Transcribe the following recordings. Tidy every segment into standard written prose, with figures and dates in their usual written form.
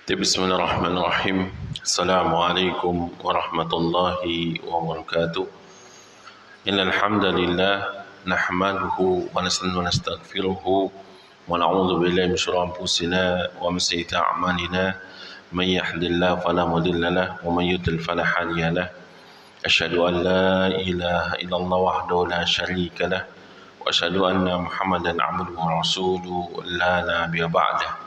بسم الله الرحمن الرحيم. السلام عليكم ورحمة الله وبركاته. إن الحمد لله نحمده ونستعينه ونستغفره ونعوذ بالله من شرور أنفسنا ومن سيئات أعمالنا. من يهد الله فلا مضل له ومن يضلل فلا هادي له. أشهد أن لا إله إلا الله وحده لا شريك له وأشهد أن محمدا عبده ورسوله لا نبي بعده.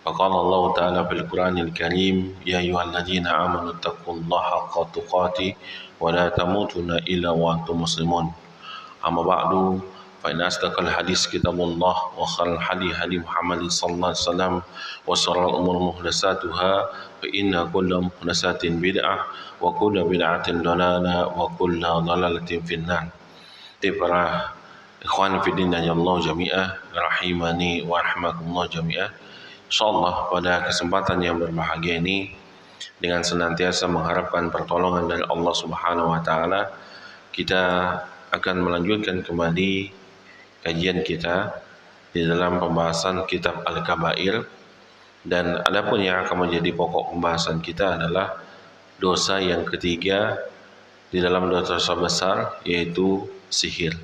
فقال الله تعالى في القرآن الكريم: يا أيها الذين آمنوا اتقوا الله حق تقاته ولا تموتن إلا وأنتم مسلمون. أما بعد فإن أصدق الحديث كتاب الله وخير الهدي هدي محمد صلى الله عليه وسلم وشر الأمور محدثاتها فإن كل محدثة بدعة وكل بدعة ضلالة وكل ضلالة في النار. Para ikhwan fillah ya Allah jami'ah rahimani wa rahimakumullah jami'ah. Insyaallah pada kesempatan yang berbahagia ini, dengan senantiasa mengharapkan pertolongan dari Allah Subhanahu wa taala, kita akan melanjutkan kembali kajian kita di dalam pembahasan kitab Al-Kabair, dan adapun yang akan menjadi pokok pembahasan kita adalah dosa yang ketiga di dalam dosa besar, yaitu sihir.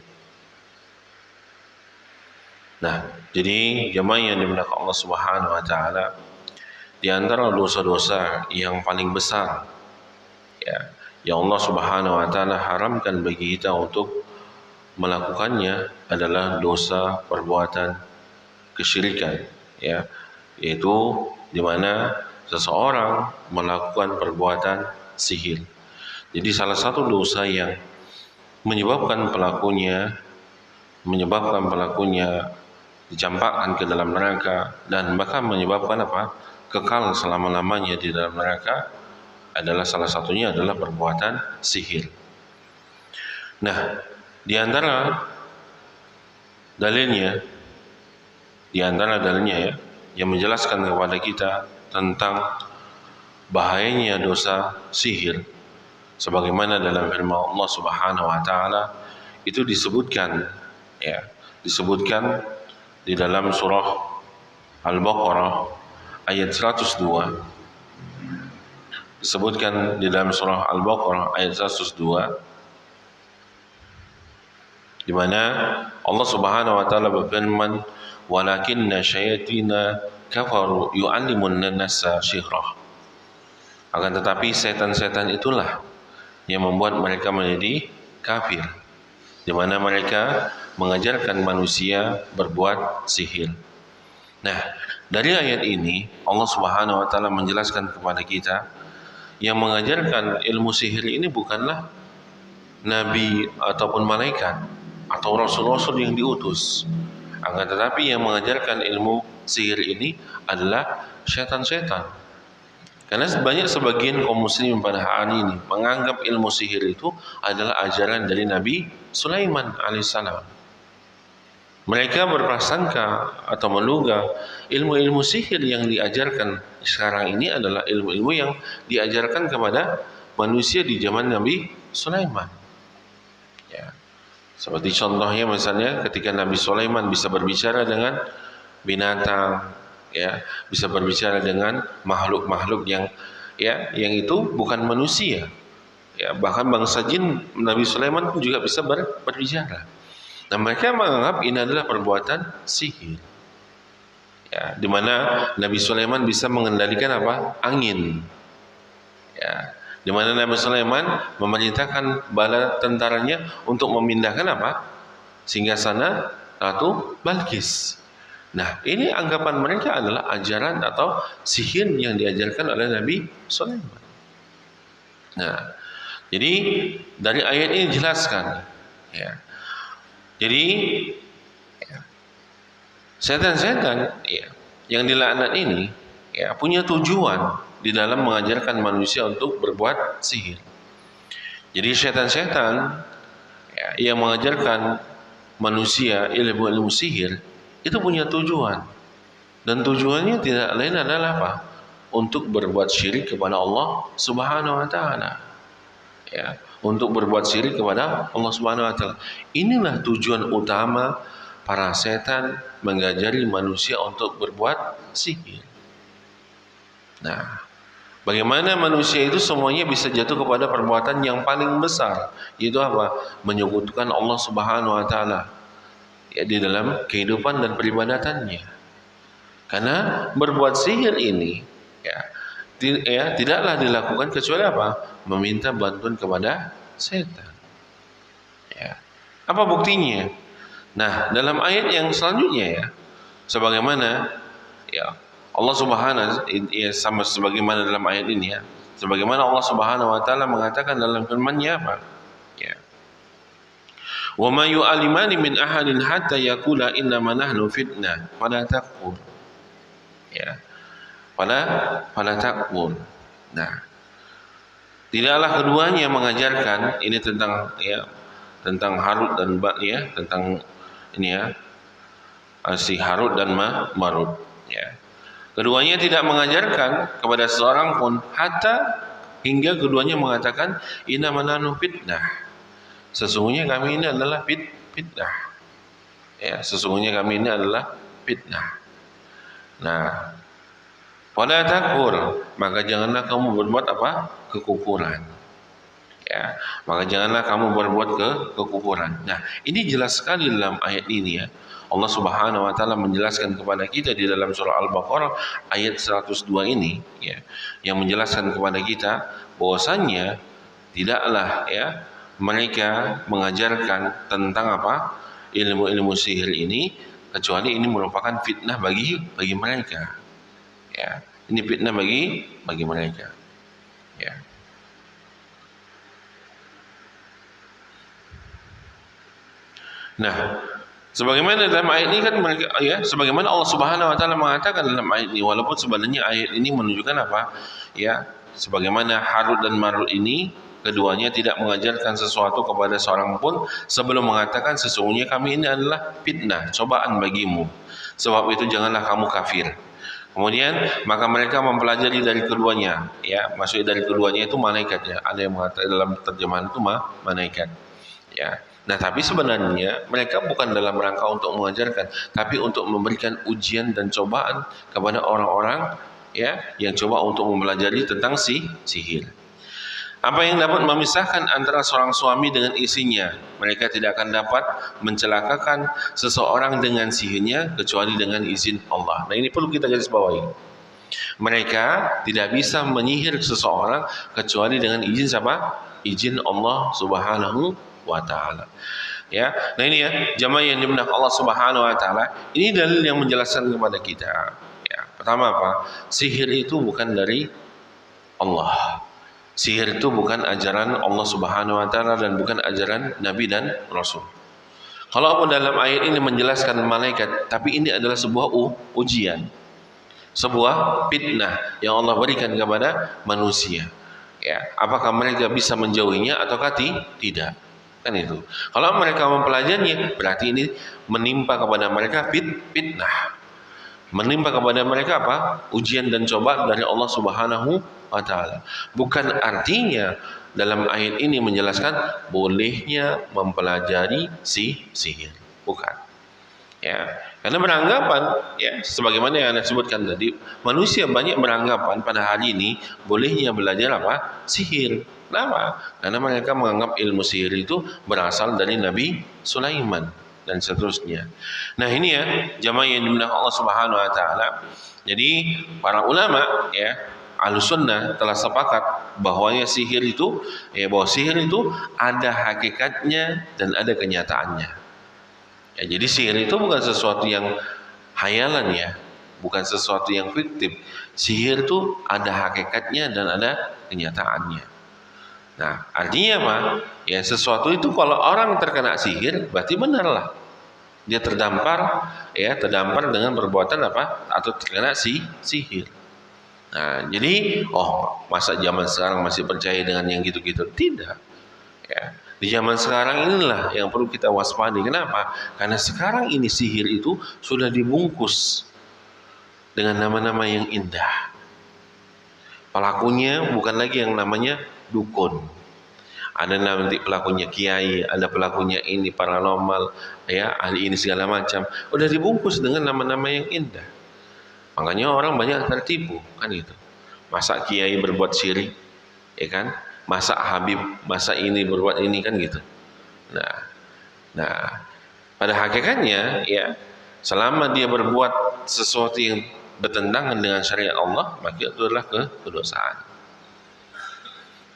Nah, jadi jemaah yang dimuliakan Allah Subhanahu wa taala, di antara dosa-dosa yang paling besar yang Allah Subhanahu wa taala haramkan bagi kita untuk melakukannya adalah dosa perbuatan kesyirikan, yaitu di mana seseorang melakukan perbuatan sihir. Jadi salah satu dosa yang menyebabkan pelakunya dicampakkan ke dalam neraka dan bahkan menyebabkan kekal selama-lamanya di dalam neraka adalah salah satunya adalah perbuatan sihir. Nah, di antara dalilnya yang menjelaskan kepada kita tentang bahayanya dosa sihir, sebagaimana dalam firman Allah Subhanahu wa taala itu disebutkan di dalam surah Al-Baqarah ayat 102. Disebutkan di dalam surah Al-Baqarah ayat 102, di mana Allah Subhanahu wa taala berfirman, "Walakinna syayatina kafaru yu'allimunna an-nasa syihrah." Akan tetapi setan-setan itulah yang membuat mereka menjadi kafir, di mana mereka mengajarkan manusia berbuat sihir. Nah, dari ayat ini Allah Subhanahu wa taala menjelaskan kepada kita yang mengajarkan ilmu sihir ini bukanlah nabi ataupun malaikat atau rasul-rasul yang diutus. Akan tetapi yang mengajarkan ilmu sihir ini adalah setan-setan. Karena sebagian kaum muslim pada hari ini menganggap ilmu sihir itu adalah ajaran dari Nabi Sulaiman alaihissalam. Mereka berprasangka atau menduga ilmu-ilmu sihir yang diajarkan sekarang ini adalah ilmu-ilmu yang diajarkan kepada manusia di zaman Nabi Sulaiman. Seperti contohnya misalnya ketika Nabi Sulaiman bisa berbicara dengan binatang, bisa berbicara dengan makhluk-makhluk yang itu bukan manusia. Bahkan bangsa jin Nabi Sulaiman pun juga bisa berbicara. Dan mereka menganggap ini adalah perbuatan sihir. Di mana Nabi Sulaiman bisa mengendalikan angin. Di mana Nabi Sulaiman memerintahkan bala tentaranya untuk memindahkan singgasana Ratu Balqis. Nah, ini anggapan mereka adalah ajaran atau sihir yang diajarkan oleh Nabi Sulaiman. Nah, jadi dari ayat ini dijelaskan, jadi setan-setan yang dilaknat ini punya tujuan di dalam mengajarkan manusia untuk berbuat sihir. Jadi setan-setan yang mengajarkan manusia ilmu-ilmu sihir itu punya tujuan, dan tujuannya tidak lain adalah untuk berbuat syirik kepada Allah Subhanahu wa taala. Untuk berbuat syirik kepada Allah Subhanahu wa taala. Inilah tujuan utama para setan mengajari manusia untuk berbuat sihir. Nah, bagaimana manusia itu semuanya bisa jatuh kepada perbuatan yang paling besar, yaitu apa? Menyekutukan Allah Subhanahu wa taala ya di dalam kehidupan dan peribadatannya. Karena berbuat sihir ini ya, tidaklah dilakukan kecuali apa? Meminta bantuan kepada setan. Ya. Apa buktinya? Nah, dalam ayat yang selanjutnya ya, sebagaimana ya Allah Subhanahu ya sama sebagaimana dalam ayat ini ya, sebagaimana Allah Subhanahu wa taala mengatakan dalam firman-Nya apa? Ya. Wa ma yu'alimani min ahadin hatta yaqula innama nahnu fitnah fala takfur. Ya. Fala takfur. Nah, tidaklah keduanya mengajarkan ini tentang ya tentang Harut dan ya tentang ini ya si Harut dan Marut ya. Keduanya tidak mengajarkan kepada seorang pun hatta hingga keduanya mengatakan innama nahnu fitnah. Sesungguhnya kami ini adalah fitnah. Ya, sesungguhnya kami ini adalah fitnah. Nah, pada takfur, maka janganlah kamu berbuat apa? Kekufuran. Ya, maka janganlah kamu berbuat kekufuran. Nah, ini jelas sekali dalam ayat ini ya. Allah Subhanahu wa taala menjelaskan kepada kita di dalam surah Al-Baqarah ayat 102 ini ya, yang menjelaskan kepada kita bahwasannya tidaklah ya mereka mengajarkan tentang apa? Ilmu-ilmu sihir ini kecuali ini merupakan fitnah bagi mereka. Ya, ini fitnah bagi mereka. Ya. Nah, sebagaimana dalam ayat ini kan mereka ya, sebagaimana Allah Subhanahu wa taala mengatakan dalam ayat ini, walaupun sebenarnya ayat ini menunjukkan apa? Ya, sebagaimana Harut dan Marut ini keduanya tidak mengajarkan sesuatu kepada seorang pun sebelum mengatakan sesungguhnya kami ini adalah fitnah, cobaan bagimu. Sebab itu janganlah kamu kafir. Kemudian maka mereka mempelajari dari keduanya, ya, maksudnya dari keduanya itu malaikat ya. Ada yang mengatakan dalam terjemahan itu malaikat. Ya. Nah, tapi sebenarnya mereka bukan dalam rangka untuk mengajarkan, tapi untuk memberikan ujian dan cobaan kepada orang-orang ya yang coba untuk mempelajari tentang sihir. Apa yang dapat memisahkan antara seorang suami dengan istrinya? Mereka tidak akan dapat mencelakakan seseorang dengan sihirnya kecuali dengan izin Allah. Nah, ini perlu kita garis bawahi. Mereka tidak bisa menyihir seseorang kecuali dengan izin siapa? Izin Allah Subhanahu wa taala. Ya. Nah, ini ya, jamaah yang dimuliakan Allah Subhanahu wa taala, ini dalil yang menjelaskan kepada kita. Ya, pertama apa? Sihir itu bukan dari Allah. Sihir itu bukan ajaran Allah Subhanahu wa taala dan bukan ajaran Nabi dan Rasul. Kalaupun dalam ayat ini menjelaskan malaikat, tapi ini adalah sebuah ujian. Sebuah fitnah yang Allah berikan kepada manusia. Ya, apakah mereka bisa menjauhinya ataukah tidak? Kan itu. Kalau mereka mempelajarinya, berarti ini menimpa kepada mereka fitnah. Menimpa kepada mereka apa? Ujian dan cobaan dari Allah Subhanahu wa taala. Bukan artinya dalam ayat ini menjelaskan bolehnya mempelajari sihir. Bukan. Ya, karena beranggapan ya sebagaimana yang Anda sebutkan tadi, manusia banyak beranggapan pada hari ini bolehnya belajar apa? Sihir. Kenapa? Karena mereka menganggap ilmu sihir itu berasal dari Nabi Sulaiman dan seterusnya. Nah, ini ya jamaah yang dimuliakan Allah Subhanahu wa taala. Jadi para ulama ya Ahlussunnah telah sepakat bahwanya sihir itu bahwa sihir itu ada hakikatnya dan ada kenyataannya. Ya, jadi sihir itu bukan sesuatu yang hayalan ya, bukan sesuatu yang fiktif. Sihir itu ada hakikatnya dan ada kenyataannya. Nah, artinya apa? Ya, sesuatu itu kalau orang terkena sihir berarti benarlah. Dia terdampar dengan perbuatan apa? Atau terkena sihir. Nah, jadi masa zaman sekarang masih percaya dengan yang gitu-gitu? Tidak. Ya. Di zaman sekarang inilah yang perlu kita waspadai. Kenapa? Karena sekarang ini sihir itu sudah dibungkus dengan nama-nama yang indah. Pelakunya bukan lagi yang namanya dukun. Ada nanti pelakunya kiai, ada pelakunya ini paranormal, ya ahli ini segala macam. Udah dibungkus dengan nama-nama yang indah. Makanya orang banyak tertipu, kan itu. Masa kiai berbuat syirik, ya kan? Masa Habib, masa ini berbuat ini kan gitu. Nah, pada hakikatnya ya, selama dia berbuat sesuatu yang bertentangan dengan syariat Allah, maka itu adalah kedosaan.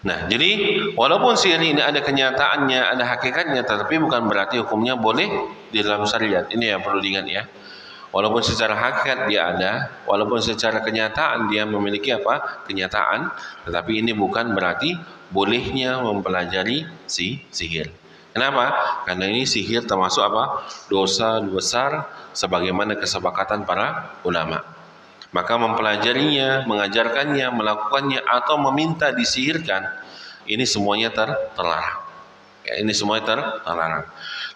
Nah, jadi walaupun sihir ini ada kenyataannya, ada hakikatnya, tetapi bukan berarti hukumnya boleh di dalam syariat. Ini yang perlu diingat ya. Walaupun secara hakikat dia ada, walaupun secara kenyataan dia memiliki kenyataan, tetapi ini bukan berarti bolehnya mempelajari sihir. Kenapa? Karena ini sihir termasuk dosa besar sebagaimana kesepakatan para ulama. Maka mempelajarinya, mengajarkannya, melakukannya atau meminta disihirkan, ini semuanya terlarang. Ya, ini semuanya terlarang.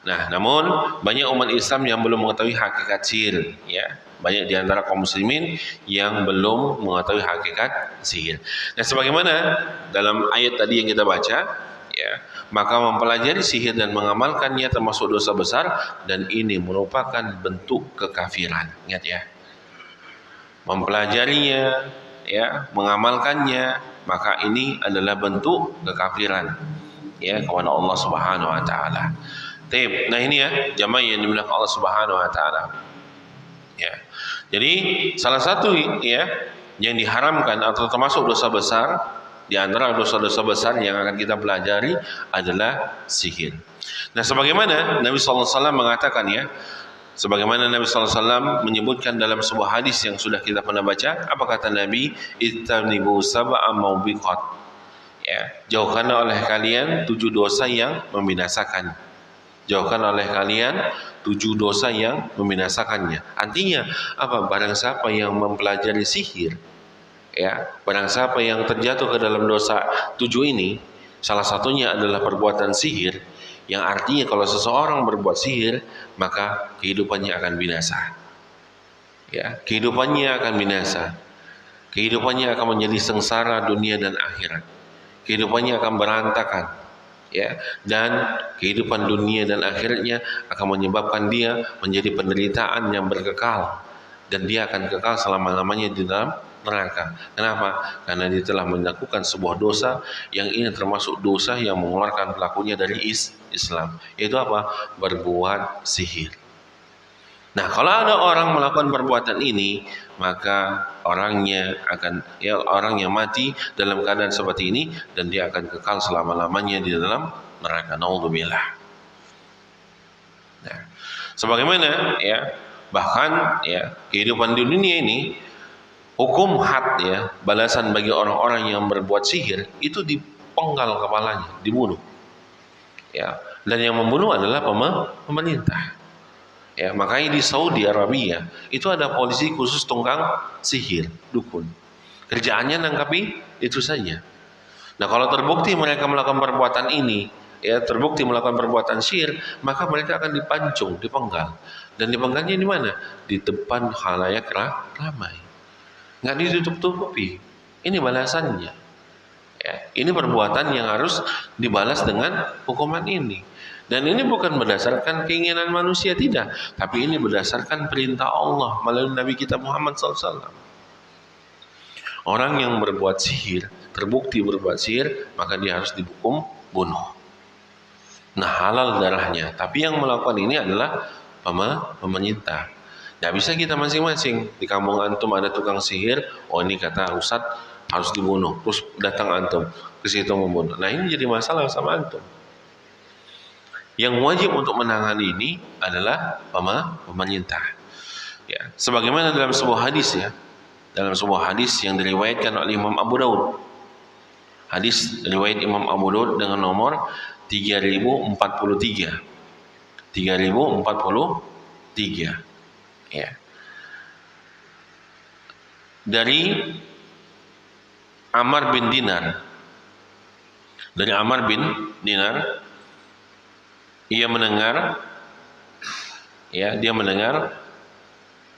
Nah, namun banyak umat Islam yang belum mengetahui hakikat sihir, ya. Banyak di antara kaum muslimin yang belum mengetahui hakikat sihir. Nah, sebagaimana dalam ayat tadi yang kita baca, ya, maka mempelajari sihir dan mengamalkannya termasuk dosa besar, dan ini merupakan bentuk kekafiran. Ingat ya. Mempelajarinya, ya, mengamalkannya, maka ini adalah bentuk kekafiran, ya, kepada Allah Subhanahu wa taala. Nah, ini ya, jamaah yang dimuliakan Allah Subhanahu wa taala. Ya. Jadi salah satu ya yang diharamkan atau termasuk dosa besar di antara dosa-dosa besar yang akan kita pelajari adalah sihir. Nah, sebagaimana Nabi sallallahu alaihi wasallam mengatakan ya, sebagaimana Nabi SAW menyebutkan dalam sebuah hadis yang sudah kita pernah baca, apa kata Nabi? Ittanibu sab'a maubiqat. Ya, jauhkanlah oleh kalian 7 dosa yang membinasakan. Jauhkan oleh kalian 7 dosa yang membinasakannya. Artinya apa? Barang siapa yang mempelajari sihir, ya, barang siapa yang terjatuh ke dalam dosa 7 ini, salah satunya adalah perbuatan sihir, yang artinya kalau seseorang berbuat sihir, maka kehidupannya akan binasa. Ya, kehidupannya akan binasa. Kehidupannya akan menjadi sengsara dunia dan akhirat. Kehidupannya akan berantakan. Ya, dan kehidupan dunia dan akhiratnya akan menyebabkan dia menjadi penderitaan yang berkekal, dan dia akan kekal selama-lamanya di dalam neraka. Kenapa? Karena dia telah melakukan sebuah dosa yang ini termasuk dosa yang mengeluarkan pelakunya dari Islam, yaitu apa? Berbuat sihir. Nah, kalau ada orang melakukan perbuatan ini, maka orangnya akan, ya, orang yang mati dalam keadaan seperti ini, dan dia akan kekal selama-lamanya di dalam neraka. Naudzubillah. Nah, sebagaimana ya, bahkan ya, kehidupan di dunia ini, hukum had, ya, balasan bagi orang-orang yang berbuat sihir itu dipenggal kepalanya, dibunuh. Ya, dan yang membunuh adalah pemerintah. Ya, makanya di Saudi Arabia itu ada polisi khusus tukang sihir, dukun. Kerjaannya nangkapi itu saja. Nah, kalau terbukti mereka melakukan perbuatan ini, ya, terbukti melakukan perbuatan sihir, maka mereka akan dipancung, dipenggal. Dan dipenggalnya di mana? Di depan khalayak ramai. Nggak ditutup-tutupi. Ini balasannya. Ya, ini perbuatan yang harus dibalas dengan hukuman ini. Dan ini bukan berdasarkan keinginan manusia, tidak, tapi ini berdasarkan perintah Allah melalui Nabi kita Muhammad SAW. Orang yang berbuat sihir, terbukti berbuat sihir, maka dia harus dihukum bunuh. Nah, halal darahnya. Tapi yang melakukan ini adalah pemerintah. Tidak bisa kita masing-masing. Di kampung antum ada tukang sihir, oh ini kata Ustadz harus dibunuh, terus datang antum ke situ membunuh. Nah, ini jadi masalah sama antum. Yang wajib untuk menangani ini adalah pemerintah. Ya, sebagaimana dalam sebuah hadis, ya, dalam sebuah hadis yang diriwayatkan oleh Imam Abu Daud. Hadis riwayat Imam Abu Daud dengan nomor 3043. 3043. Ya. Dari Ammar bin Dinar. Dari Ammar bin Dinar, ia mendengar, ya, dia mendengar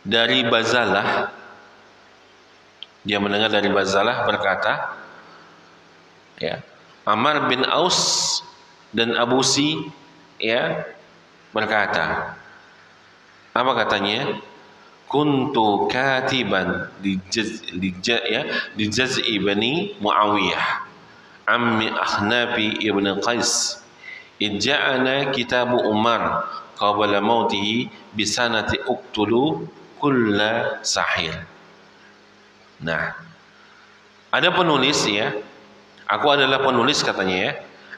dari Bazalah. Dia mendengar dari Bazalah berkata, ya, Ammar bin Aus dan Abu Si, ya, berkata, apa katanya? kuntu katiban di jaz'i bani Muawiyah ammi Akhnafi ibn Qais ija'ana kitabu Umar qabla mautihi bisanati uqtulu kulla sahir. Nah, ada penulis ya, aku adalah penulis katanya ya,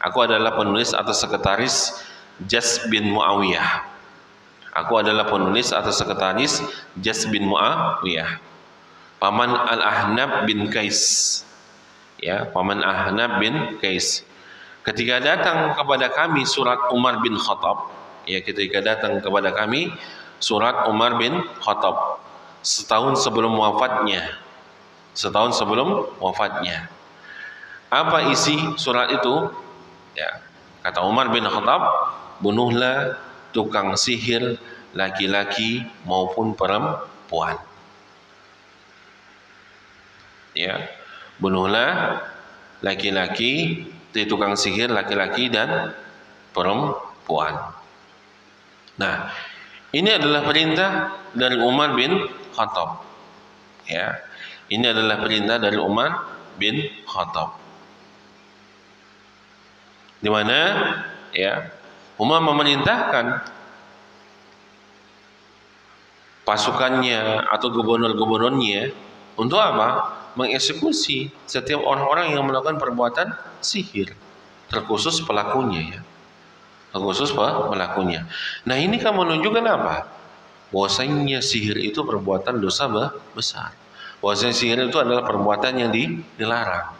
aku adalah penulis atau sekretaris Jas bin Muawiyah. Aku adalah penulis atau sekretaris Jas bin Muawiyah, paman Al-Ahnaf bin Qais. Ya, paman Ahnaf bin Qais. Ketika datang kepada kami surat Umar bin Khattab, ya ketika datang kepada kami surat Umar bin Khattab setahun sebelum wafatnya. Setahun sebelum wafatnya. Apa isi surat itu? Ya, kata Umar bin Khattab, bunuhlah tukang sihir laki-laki maupun perempuan. Ya, bunuhlah laki-laki, tukang sihir laki-laki dan perempuan. Nah, ini adalah perintah dari Umar bin Khattab. Ya, ini adalah perintah dari Umar bin Khattab. Di mana ya Umar memerintahkan pasukannya atau gubernur-gubernurnya untuk apa? Mengeksekusi setiap orang-orang yang melakukan perbuatan sihir, terkhusus pelakunya ya. Terkhusus pelakunya. Nah, ini kan menunjukkan apa? Bahwasanya sihir itu perbuatan dosa besar. Bahwasanya sihir itu adalah perbuatan yang dilarang.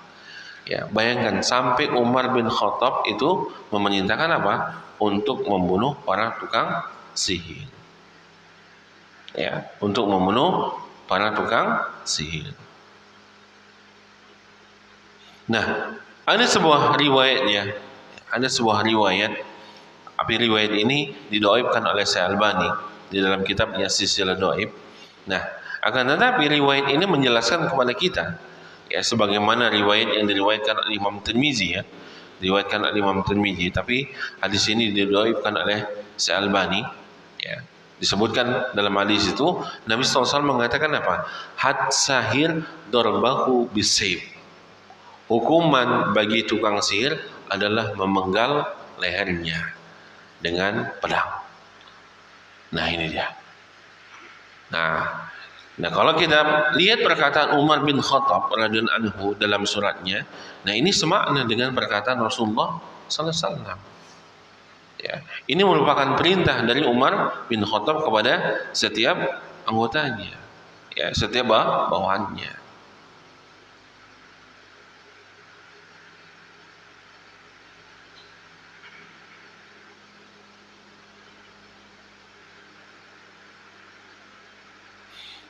Ya, bayangkan sampai Umar bin Khattab itu memerintahkan apa? Untuk membunuh para tukang sihir. Ya, untuk membunuh para tukang sihir. Nah, ada sebuah riwayatnya. Ada sebuah riwayat. Tapi riwayat ini didoaibkan oleh Syekh Albani di dalam kitabnya Silsilah Doaib. Nah, akan tetapi riwayat ini menjelaskan kepada kita ya sebagaimana riwayat yang diriwayatkan oleh Imam Tirmizi ya, diriwayatkan oleh Imam Tirmizi, tapi hadis ini didoaibkan oleh Syekh Albani ya. Disebutkan dalam hadis itu Nabi SAW mengatakan apa? Had sahir darbahu bisayf. Hukuman bagi tukang sihir adalah memenggal lehernya dengan pedang. Nah, ini dia. Nah, kalau kita lihat perkataan Umar bin Khattab radhiyallahu anhu dalam suratnya, nah ini semakna dengan perkataan Rasulullah sallallahu alaihi wasallam. Ya, ini merupakan perintah dari Umar bin Khattab kepada setiap anggotanya, ya, setiap bawahannya.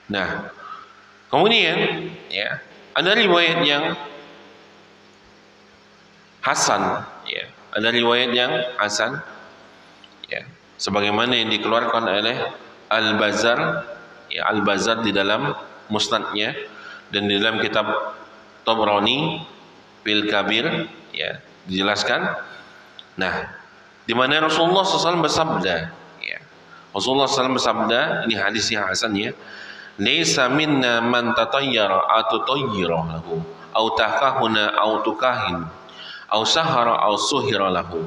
Nah, kemudian ya ada riwayat yang hasan, ya ada riwayat yang hasan, ya sebagaimana yang dikeluarkan oleh Al-Bazzar, ya Al-Bazzar di dalam musnadnya dan di dalam kitab Tabrani fil Kabir, ya dijelaskan. Nah, di mana Rasulullah SAW bersabda, ya Rasulullah SAW bersabda, ini hadis yang hasan ya. Laisa minna man tatayyara atau tayyira lahu au takahuna au tukahin au sahara au suhira lahu.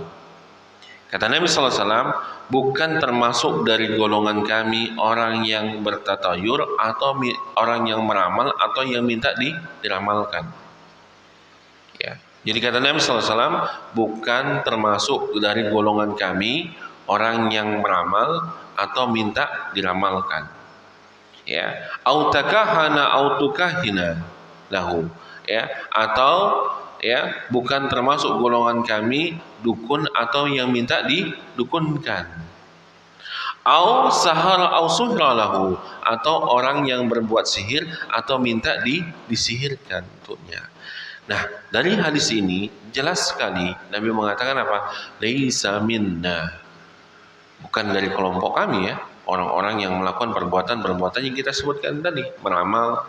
Kata Nabi sallallahu alaihi wasallam, bukan termasuk dari golongan kami orang yang bertatayur atau orang yang meramal atau yang minta diramalkan. Ya. Jadi kata Nabi sallallahu alaihi wasallam, bukan termasuk dari golongan kami orang yang meramal atau minta diramalkan. Ya, autakahana autukahina lahu, ya, atau ya bukan termasuk golongan kami dukun atau yang minta didukunkan. Au sahara au suhra lahu, atau orang yang berbuat sihir atau minta disihirkan untuknya. Nah, dari hadis ini jelas sekali Nabi mengatakan apa? Laisa minna, bukan dari kelompok kami ya. Orang-orang yang melakukan perbuatan-perbuatan yang kita sebutkan tadi, meramal,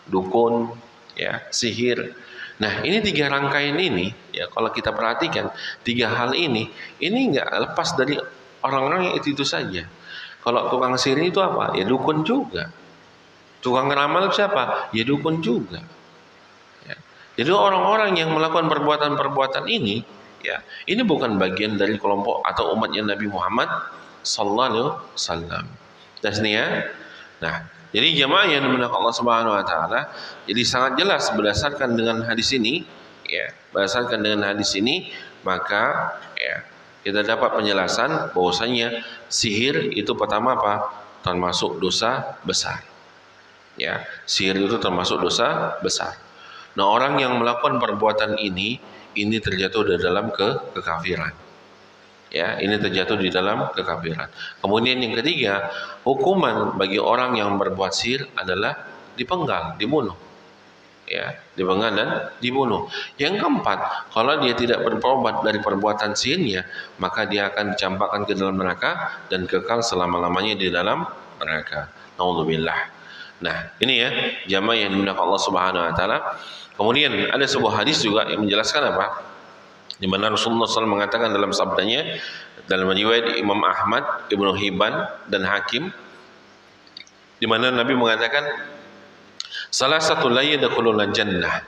dukun, ya, sihir. Nah, ini tiga rangkaian ini, ya kalau kita perhatikan tiga hal ini enggak lepas dari orang-orang yang itu saja. Kalau tukang sihir itu apa? Ya dukun juga. Tukang ramal siapa? Ya dukun juga. Ya. Jadi orang-orang yang melakukan perbuatan-perbuatan ini, ya, ini bukan bagian dari kelompok atau umatnya Nabi Muhammad sallallahu alaihi wasallam. Dan sini ya. Nah, jadi jamaah yang dimuliakan Allah Subhanahu wa taala, jadi sangat jelas berdasarkan dengan hadis ini, ya, berdasarkan dengan hadis ini, maka ya, kita dapat penjelasan bahwasanya sihir itu pertama apa? Termasuk dosa besar. Ya, sihir itu termasuk dosa besar. Nah, orang yang melakukan perbuatan ini terjatuh di dalam kekafiran. Ya, ini terjatuh di dalam kekafiran. Kemudian yang ketiga, hukuman bagi orang yang berbuat sihir adalah dipenggal, dibunuh. Ya, dipenggal dan dibunuh. Yang keempat, kalau dia tidak bertobat dari perbuatan sihirnya, maka dia akan dicampakkan ke dalam neraka dan kekal selama-lamanya di dalam neraka. Nauzubillah. Nah, ini ya, jamaah yang dimuliakan Allah Subhanahu wa taala. Kemudian ada sebuah hadis juga yang menjelaskan apa? Di mana Rasulullah SAW mengatakan dalam sabdanya, dalam riwayat Imam Ahmad, Ibnu Hibban dan Hakim, di mana Nabi mengatakan salah satu la yadkhulul jannah.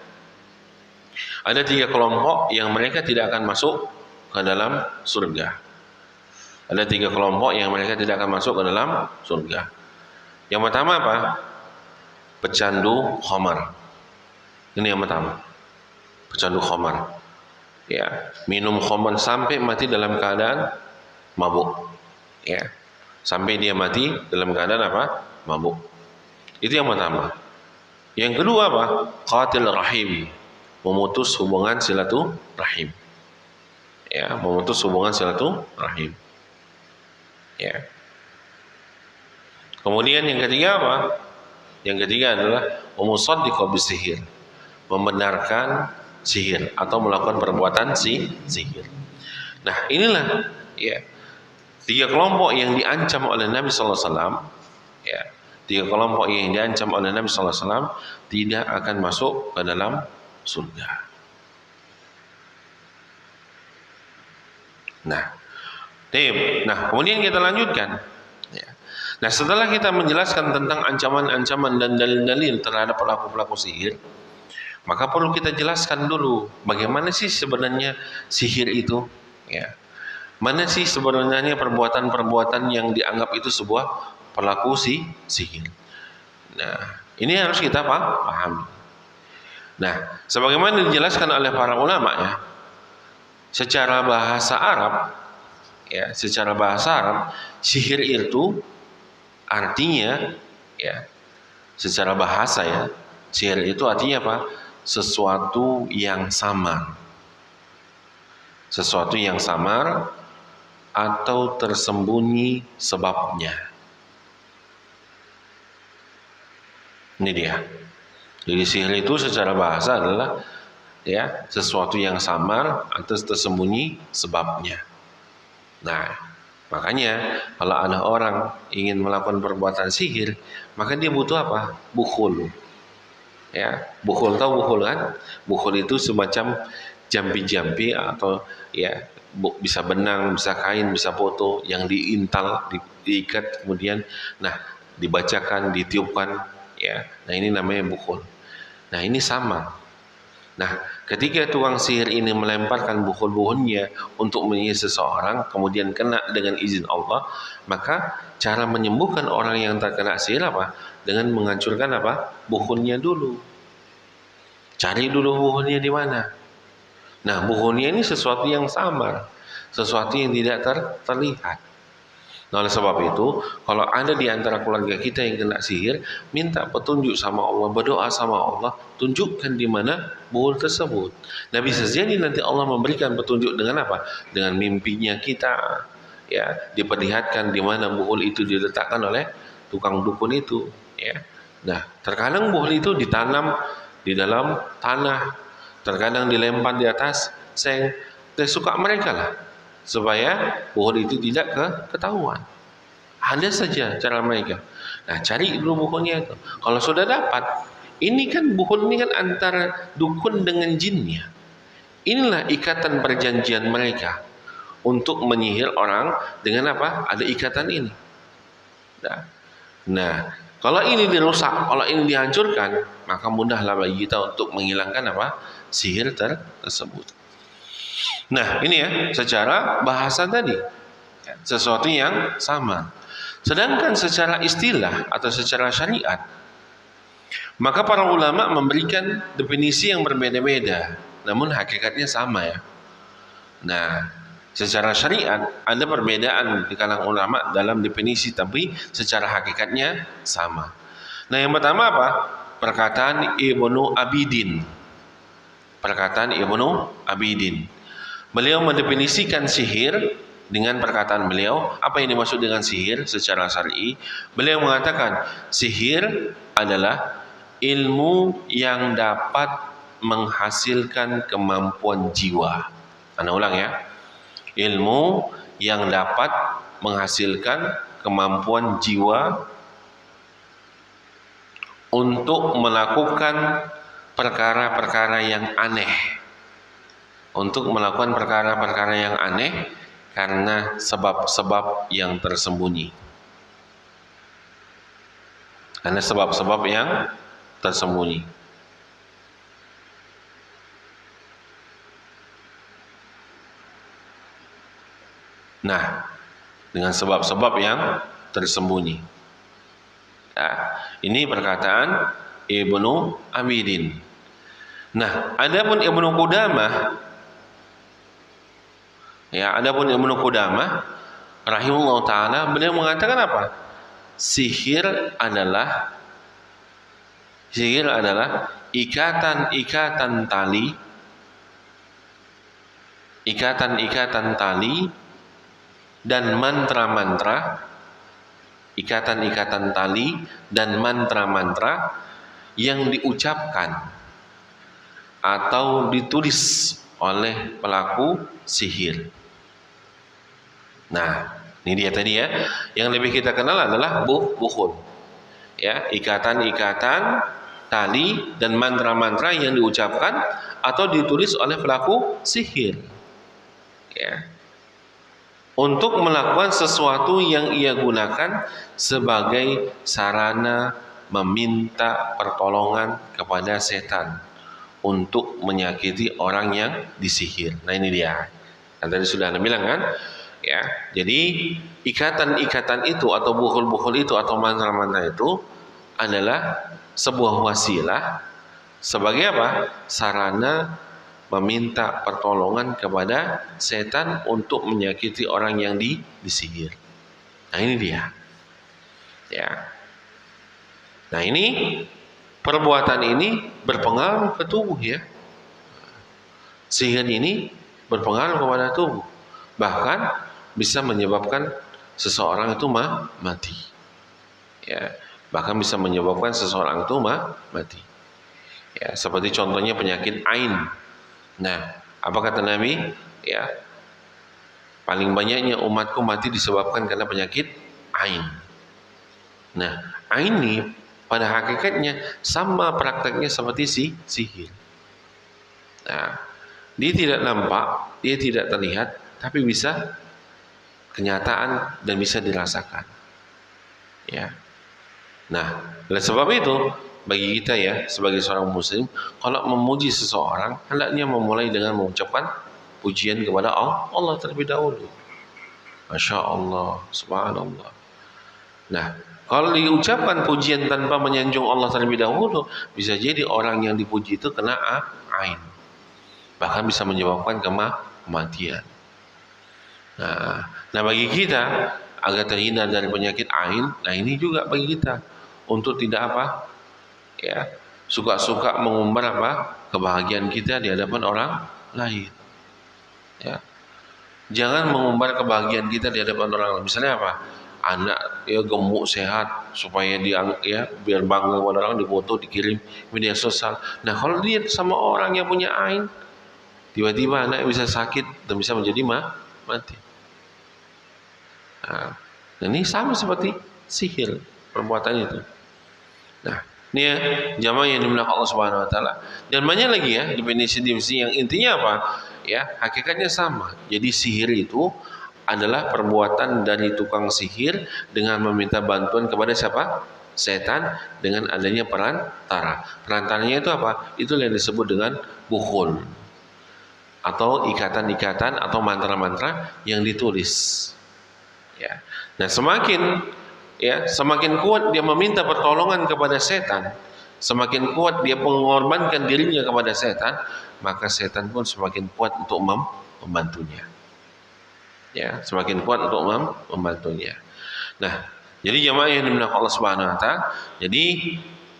Ada 3 kelompok yang mereka tidak akan masuk ke dalam surga. Ada 3 kelompok yang mereka tidak akan masuk ke dalam surga. Yang pertama apa? Pecandu khamar. Ini yang pertama. Pecandu khamar. Ya, minum khamar sampai mati dalam keadaan mabuk. Ya. Sampai dia mati dalam keadaan apa? Mabuk. Itu yang pertama. Yang kedua apa? Qatil rahim. Memutus hubungan silaturahim. Ya, memutus hubungan silaturahim. Ya. Kemudian yang ketiga apa? Yang ketiga adalah musaddiqa bisihir, membenarkan sihir atau melakukan perbuatan sihir. Nah, inilah ya 3 kelompok yang diancam oleh Nabi sallallahu alaihi wasallam, ya. 3 kelompok yang diancam oleh Nabi sallallahu alaihi wasallam tidak akan masuk ke dalam surga. Nah, kemudian kita lanjutkan. Ya. Nah, setelah kita menjelaskan tentang ancaman-ancaman dan dalil-dalil terhadap pelaku-pelaku sihir, maka perlu kita jelaskan dulu bagaimana sih sebenarnya sihir itu, ya. Mana sih sebenarnya perbuatan-perbuatan yang dianggap itu sebuah pelaku sihir. Nah, ini harus kita paham. Nah, sebagaimana dijelaskan oleh para ulama ya, secara bahasa Arab, ya, secara bahasa Arab, sihir itu artinya, ya, secara bahasa ya, sihir itu artinya apa? Sesuatu yang samar. Sesuatu yang samar atau tersembunyi sebabnya. Ini dia. Jadi sihir itu secara bahasa adalah ya sesuatu yang samar atau tersembunyi sebabnya. Nah, makanya kalau ada orang ingin melakukan perbuatan sihir, maka dia butuh apa? Bukhul. Ya, bukhul, tahu bukhul kan? Bukhul itu semacam jampi-jampi atau ya bisa benang, bisa kain, bisa foto yang diintal, diikat kemudian dibacakan, ditiupkan ya. Nah, ini namanya bukhul. Nah, ini sama. Nah, ketika tukang sihir ini melemparkan bukhul-bukhulnya untuk menyihir seseorang, kemudian kena dengan izin Allah, maka cara menyembuhkan orang yang terkena sihir apa? Dengan menghancurkan apa? Bukhulnya dulu. Cari dulu bukhulnya di mana. Nah, bukhulnya ini sesuatu yang samar, sesuatu yang tidak terlihat. Nah, oleh sebab itu, kalau ada di antara keluarga kita yang kena sihir, minta petunjuk sama Allah, berdoa sama Allah, tunjukkan di mana bukhul tersebut. Nah, bisa jadi nanti Allah memberikan petunjuk dengan apa? Dengan mimpinya kita, ya, diperlihatkan di mana bukhul itu diletakkan oleh tukang dukun itu, ya. Nah, terkadang bukhul itu ditanam di dalam tanah, terkadang dilempar di atas seng. Suka mereka lah, supaya bukhul itu tidak ketahuan. Ada saja cara mereka. Nah, cari dulu bukhulnya itu. Kalau sudah dapat, ini kan bukhul ini kan antara dukun dengan jinnya. Inilah ikatan perjanjian mereka untuk menyihir orang dengan apa? Ada ikatan ini. Nah, kalau ini dirusak, kalau ini dihancurkan, maka mudahlah bagi kita untuk menghilangkan sihir tersebut. Nah, ini ya secara bahasa tadi, sesuatu yang sama. Sedangkan secara istilah atau secara syariat, maka para ulama memberikan definisi yang berbeda-beda, namun hakikatnya sama ya. Nah, secara syariat ada perbedaan di kalangan ulama dalam definisi, tapi secara hakikatnya sama. Nah, yang pertama apa? Perkataan Ibnu Abidin. Perkataan Ibnu Abidin. Beliau mendefinisikan sihir dengan perkataan beliau. Apa yang dimaksud dengan sihir secara syar'i? Beliau mengatakan sihir adalah ilmu yang dapat menghasilkan kemampuan jiwa. Ana ulang ya. Ilmu yang dapat menghasilkan kemampuan jiwa untuk melakukan perkara-perkara yang aneh. Untuk melakukan perkara-perkara yang aneh karena sebab-sebab yang tersembunyi. Karena sebab-sebab yang tersembunyi. Nah, dengan sebab-sebab yang tersembunyi. Nah, ini perkataan Ibnu Abidin. Nah, adapun Ibnu Qudamah, Ibnu Qudamah rahimahullah taala, beliau mengatakan apa? Sihir adalah ikatan-ikatan tali dan mantra-mantra, ikatan-ikatan tali dan mantra-mantra yang diucapkan atau ditulis oleh pelaku sihir. Nah, ini dia tadi ya. Yang lebih kita kenal adalah bukhul. Ya, ikatan-ikatan tali dan mantra-mantra yang diucapkan atau ditulis oleh pelaku sihir. Ya. Untuk melakukan sesuatu yang ia gunakan sebagai sarana meminta pertolongan kepada setan untuk menyakiti orang yang disihir. Nah, ini dia. Kan tadi sudah Anda bilang kan? Ya, jadi ikatan-ikatan itu atau bukhul-bukhul itu atau mantra-mantra itu adalah sebuah wasilah sebagai apa? Sarana meminta pertolongan kepada setan untuk menyakiti orang yang disihir. Nah, ini dia. Ya. Nah, ini perbuatan ini berpengaruh ke tubuh ya. Sihir ini berpengaruh kepada tubuh. Bahkan bisa menyebabkan seseorang itu mati. Ya, bahkan bisa menyebabkan seseorang itu mati. Ya, seperti contohnya penyakit ain. Nah, apa kata Nabi? Ya, paling banyaknya umatku mati disebabkan karena penyakit ain. Nah, ain ini pada hakikatnya sama prakteknya seperti sihir. Nah, dia tidak nampak, dia tidak terlihat, tapi bisa kenyataan dan bisa dirasakan. Ya. Nah, oleh sebab itu bagi kita ya sebagai seorang muslim, kalau memuji seseorang hendaknya memulai dengan mengucapkan pujian kepada Allah terlebih dahulu. Masya Allah, subhanallah. Nah, kalau diucapkan pujian tanpa menyanjung Allah terlebih dahulu, bisa jadi orang yang dipuji itu kena ain, bahkan bisa menyebabkan kematian. Nah, bagi kita agar terhindar dari penyakit ain, nah ini juga bagi kita untuk tidak ya, suka-suka mengumbar kebahagiaan kita di hadapan orang lain. Ya. Jangan mengumbar kebahagiaan kita di hadapan orang lain. Misalnya anak ya gemuk sehat supaya dia ya biar bangga kepada orang, dipoto dikirim media sosial. Nah, kalau dia sama orang yang punya ain, tiba-tiba anak bisa sakit dan bisa menjadi mati. Nah, ini sama seperti sihir perbuatan itu. Nah, ini ya jamaah yang dimuliakan Allah Subhanahu wa taala. Dan banyak lagi definisi yang intinya apa? Ya, hakikatnya sama. Jadi sihir itu adalah perbuatan dari tukang sihir dengan meminta bantuan kepada siapa? Setan, dengan adanya perantara. Perantaranya itu apa? Itu yang disebut dengan bukhul, atau ikatan-ikatan atau mantra-mantra yang ditulis. Ya. Nah, semakin kuat dia meminta pertolongan kepada setan, semakin kuat dia mengorbankan dirinya kepada setan, maka setan pun semakin kuat untuk membantunya. Ya, semakin kuat untuk membantunya. Nah, jadi jemaah yang dimuliakan Allah Subhanahu wa taala, jadi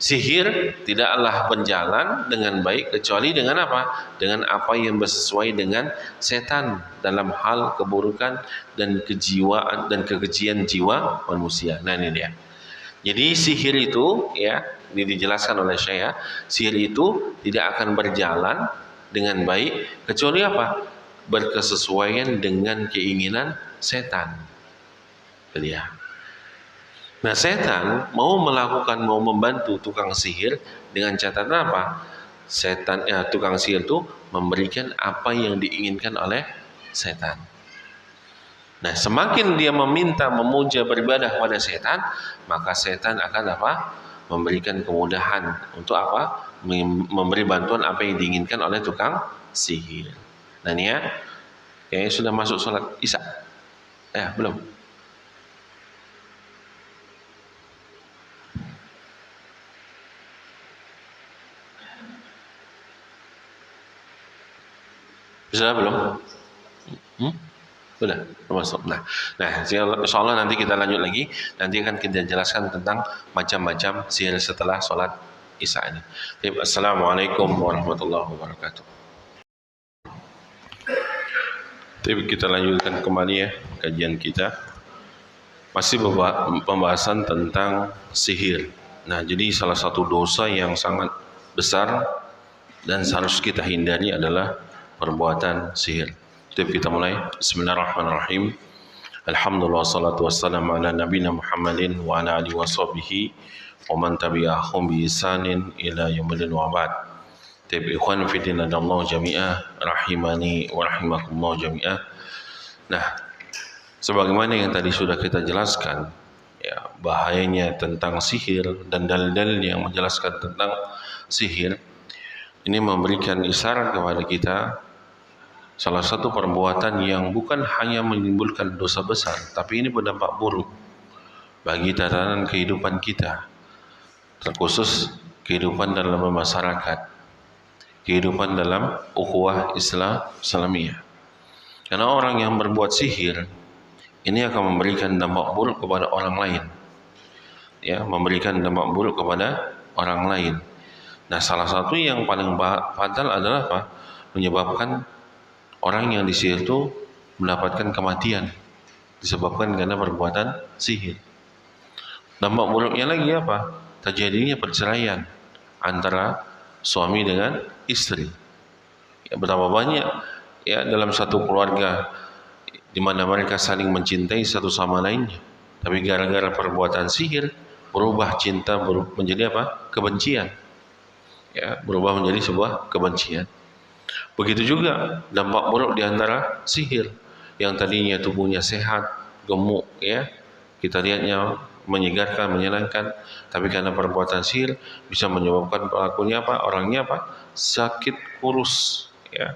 sihir tidaklah berjalan dengan baik kecuali dengan apa? Dengan apa yang bersesuai dengan setan dalam hal keburukan dan kejiwaan dan kekejian jiwa manusia. Nah, ini dia. Jadi sihir itu, ya, ini dijelaskan oleh saya, sihir itu tidak akan berjalan dengan baik kecuali apa? Berkesesuaian dengan keinginan setan. Jadi ya. Nah, setan mau membantu tukang sihir dengan catatan apa? Tukang sihir itu memberikan apa yang diinginkan oleh setan. Nah, semakin dia meminta, memuja, beribadah pada setan, maka setan akan apa? Memberikan kemudahan untuk apa? Memberi bantuan apa yang diinginkan oleh tukang sihir. Nah, ini ya, kayaknya sudah masuk sholat Isya. Belum. Sudah belum? Sudah masuk. Nah, insya Allah nanti kita lanjut lagi. Nanti akan kita jelaskan tentang macam-macam sihir setelah sholat Isya ini. Assalamualaikum warahmatullahi wabarakatuh. Kita lanjutkan kembali ya kajian kita. Masih pembahasan tentang sihir. Nah, jadi salah satu dosa yang sangat besar dan harus kita hindari adalah perbuatan sihir. Kita mulai. Bismillahirrahmanirrahim. Alhamdulillah wassalatu wassalamu ala nabiyina Muhammadin wa ala alihi washabihi wa man tabi'ahum bi ihsanin ila yaumil wa ba'd. Ikhwan fi din Allah jami'ah rahimani wa rahimakumullah jami'ah. Nah, sebagaimana yang tadi sudah kita jelaskan, ya, bahayanya tentang sihir dan dalil-dalil yang menjelaskan tentang sihir ini memberikan isyarat kepada kita salah satu perbuatan yang bukan hanya menimbulkan dosa besar, tapi ini berdampak buruk bagi tatanan kehidupan kita, terkhusus kehidupan dalam masyarakat, kehidupan dalam ukhuwah Islamiyah. Karena orang yang berbuat sihir ini akan memberikan dampak buruk kepada orang lain, ya, memberikan dampak buruk kepada orang lain. Nah, salah satu yang paling fatal adalah apa? Menyebabkan orang yang disihir itu mendapatkan kematian disebabkan karena perbuatan sihir. Dampak buruknya lagi apa? Terjadinya perceraian antara suami dengan istri. Ya, betapa banyak ya dalam satu keluarga di mana mereka saling mencintai satu sama lainnya, tapi gara-gara perbuatan sihir berubah cinta menjadi apa? Kebencian. Ya, berubah menjadi sebuah kebencian. Begitu juga dampak buruk di antara sihir yang tadinya tubuhnya sehat, gemuk, ya, kita lihatnya menyegarkan, menyenangkan, tapi karena perbuatan sihir bisa menyebabkan pelakunya apa? Orangnya apa? Sakit, kurus, ya,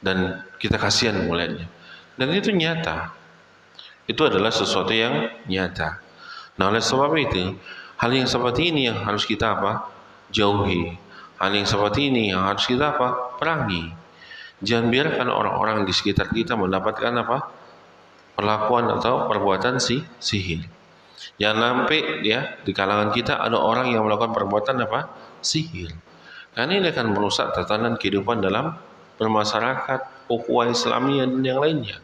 dan kita kasihan melihatnya. Dan itu nyata. Itu adalah sesuatu yang nyata. Nah, oleh sebab itu, hal yang seperti ini yang harus kita apa? Jauhi. Hal yang seperti ini yang harus kita apa? Perangi. Jangan biarkan orang-orang di sekitar kita mendapatkan apa? Perlakuan atau perbuatan sihir. Jangan sampai ya di kalangan kita ada orang yang melakukan perbuatan apa? Sihir. Karena ini akan merusak tatanan kehidupan dalam bermasyarakat, ukhuwah Islamiyah dan yang lainnya.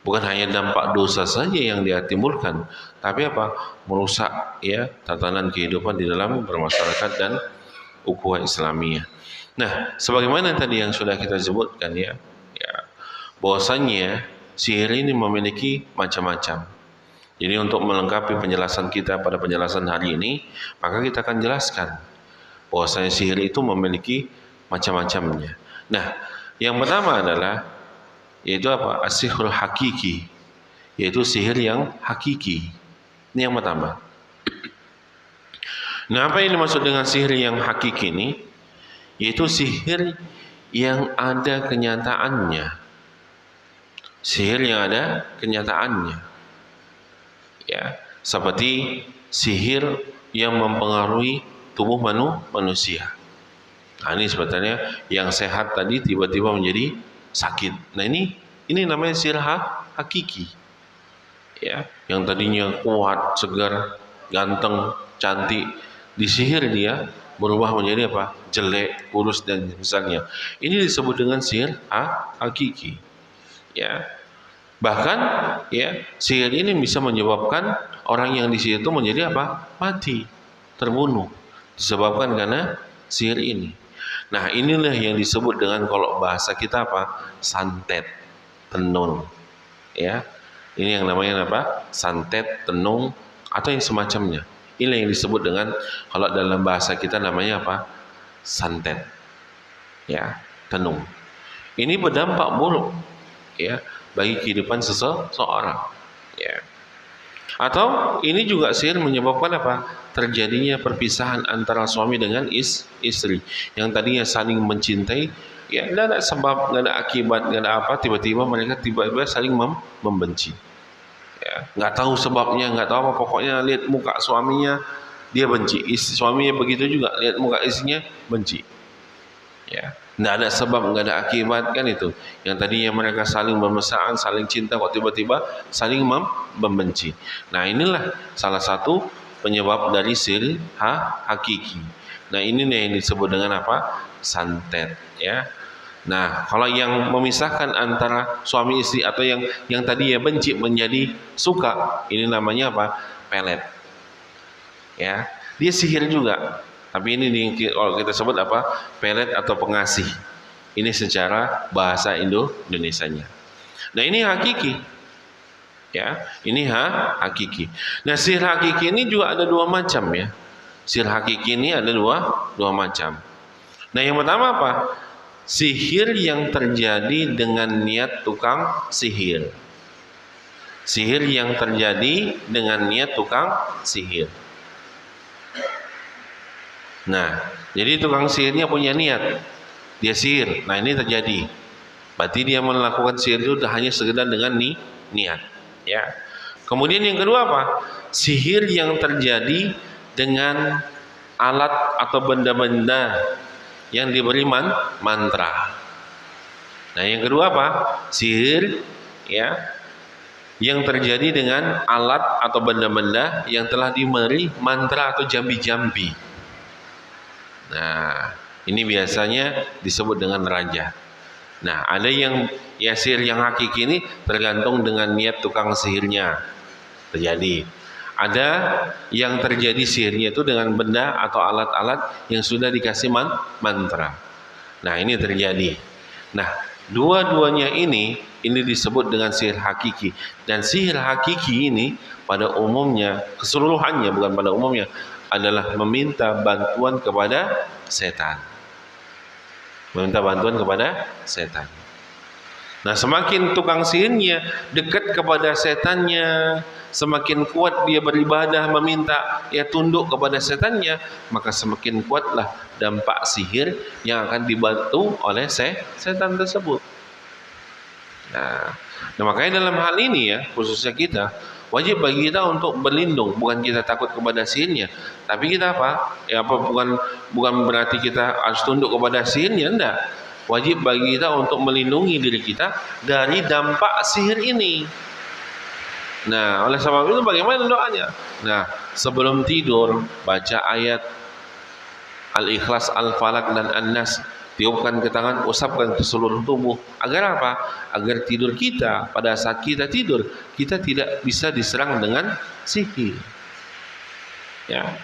Bukan hanya dampak dosa saja yang dia timbulkan, tapi apa? Merusak ya tatanan kehidupan di dalam bermasyarakat dan ukhuwah Islamiyah. Nah, sebagaimana tadi yang sudah kita sebutkan ya bahwasanya sihir ini memiliki macam-macam. Jadi untuk melengkapi penjelasan kita pada penjelasan hari ini, maka kita akan jelaskan bahwasanya sihir itu memiliki macam-macamnya. Nah, yang pertama adalah yaitu apa? As-sihrul hakiki, yaitu sihir yang hakiki. Ini yang pertama. Nah, apa yang dimaksud dengan sihir yang hakiki ini? Yaitu sihir yang ada kenyataannya. Sihir yang ada kenyataannya. Ya, seperti sihir yang mempengaruhi tubuh manusia. Nah, ini sebetulnya yang sehat tadi tiba-tiba menjadi sakit. Nah, ini namanya sihir hakiki. Ya, yang tadinya kuat, segar, ganteng, cantik, disihir dia berubah menjadi apa? Jelek, kurus dan misalnya. Ini disebut dengan sihir hakiki. Ya. Bahkan ya, sihir ini bisa menyebabkan orang yang disihir itu menjadi apa? Mati, terbunuh. Disebabkan karena sihir ini. Nah, inilah yang disebut dengan kalau bahasa kita apa? Santet, tenung. Ya. Ini yang namanya apa? Santet, tenung atau yang semacamnya. Ini yang disebut dengan kalau dalam bahasa kita namanya apa? Santet. Ya, tenung. Ini berdampak buruk ya bagi kehidupan seseorang. Ya. Atau ini juga sihir menyebabkan apa? Terjadinya perpisahan antara suami dengan istri yang tadinya saling mencintai, ya tidak ada sebab, tidak ada akibat, tidak ada apa, tiba-tiba mereka tiba-tiba saling membenci. Ya, nggak tahu sebabnya, nggak tahu apa, pokoknya lihat muka suaminya dia benci, suaminya begitu juga lihat muka istrinya benci. Ya, nggak ada sebab, nggak ada akibat, kan itu. Yang tadinya mereka saling bermesraan, saling cinta, kok tiba-tiba saling membenci. Nah, inilah salah satu penyebab dari sihir hakiki. Nah, ini nih yang disebut dengan apa? Santet, ya. Nah, kalau yang memisahkan antara suami istri atau yang tadi ya benci menjadi suka, ini namanya apa? Pelet. Ya, dia sihir juga. Tapi ini kalau kita sebut apa? Pelet atau pengasih. Ini secara bahasa Indonesianya. Nah, ini hakiki. Ya, ini hakiki. Nah, sihir hakiki ini juga ada dua macam ya. Sihir hakiki ini ada dua macam. Nah, yang pertama apa? Sihir yang terjadi dengan niat tukang sihir. Sihir yang terjadi dengan niat tukang sihir. Nah, jadi tukang sihirnya punya niat, dia sihir. Nah, ini terjadi. Berarti dia melakukan sihir itu hanya sekedar dengan niat. Ya. Kemudian yang kedua apa? Sihir yang terjadi dengan alat atau benda-benda yang diberi mantra. Nah, yang kedua apa? Sihir ya yang terjadi dengan alat atau benda-benda yang telah diberi mantra atau jambi-jambi. Nah, ini biasanya disebut dengan raja. Nah, ada yang ya sihir yang hakiki ini tergantung dengan niat tukang sihirnya terjadi. Ada yang terjadi sihirnya itu dengan benda atau alat-alat yang sudah dikasih mantra. Nah, ini terjadi. Nah, dua-duanya ini disebut dengan sihir hakiki. Dan sihir hakiki ini pada umumnya, keseluruhannya bukan pada umumnya, adalah meminta bantuan kepada setan. Meminta bantuan kepada setan. Nah, semakin tukang sihirnya dekat kepada setannya, semakin kuat dia beribadah meminta ya tunduk kepada setannya, maka semakin kuatlah dampak sihir yang akan dibantu oleh setan tersebut. Nah, makanya dalam hal ini ya, khususnya kita wajib bagi kita untuk berlindung, bukan kita takut kepada sihirnya, tapi kita apa? Ya apa bukan berarti kita harus tunduk kepada sihirnya, enggak. Wajib bagi kita untuk melindungi diri kita dari dampak sihir ini. Nah, oleh sebab itu bagaimana doanya? Nah, sebelum tidur baca ayat Al-Ikhlas, Al-Falaq dan An-Nas, tiupkan ke tangan, usapkan ke seluruh tubuh. Agar apa? Agar tidur kita, pada saat kita tidur, kita tidak bisa diserang dengan sihir. Ya.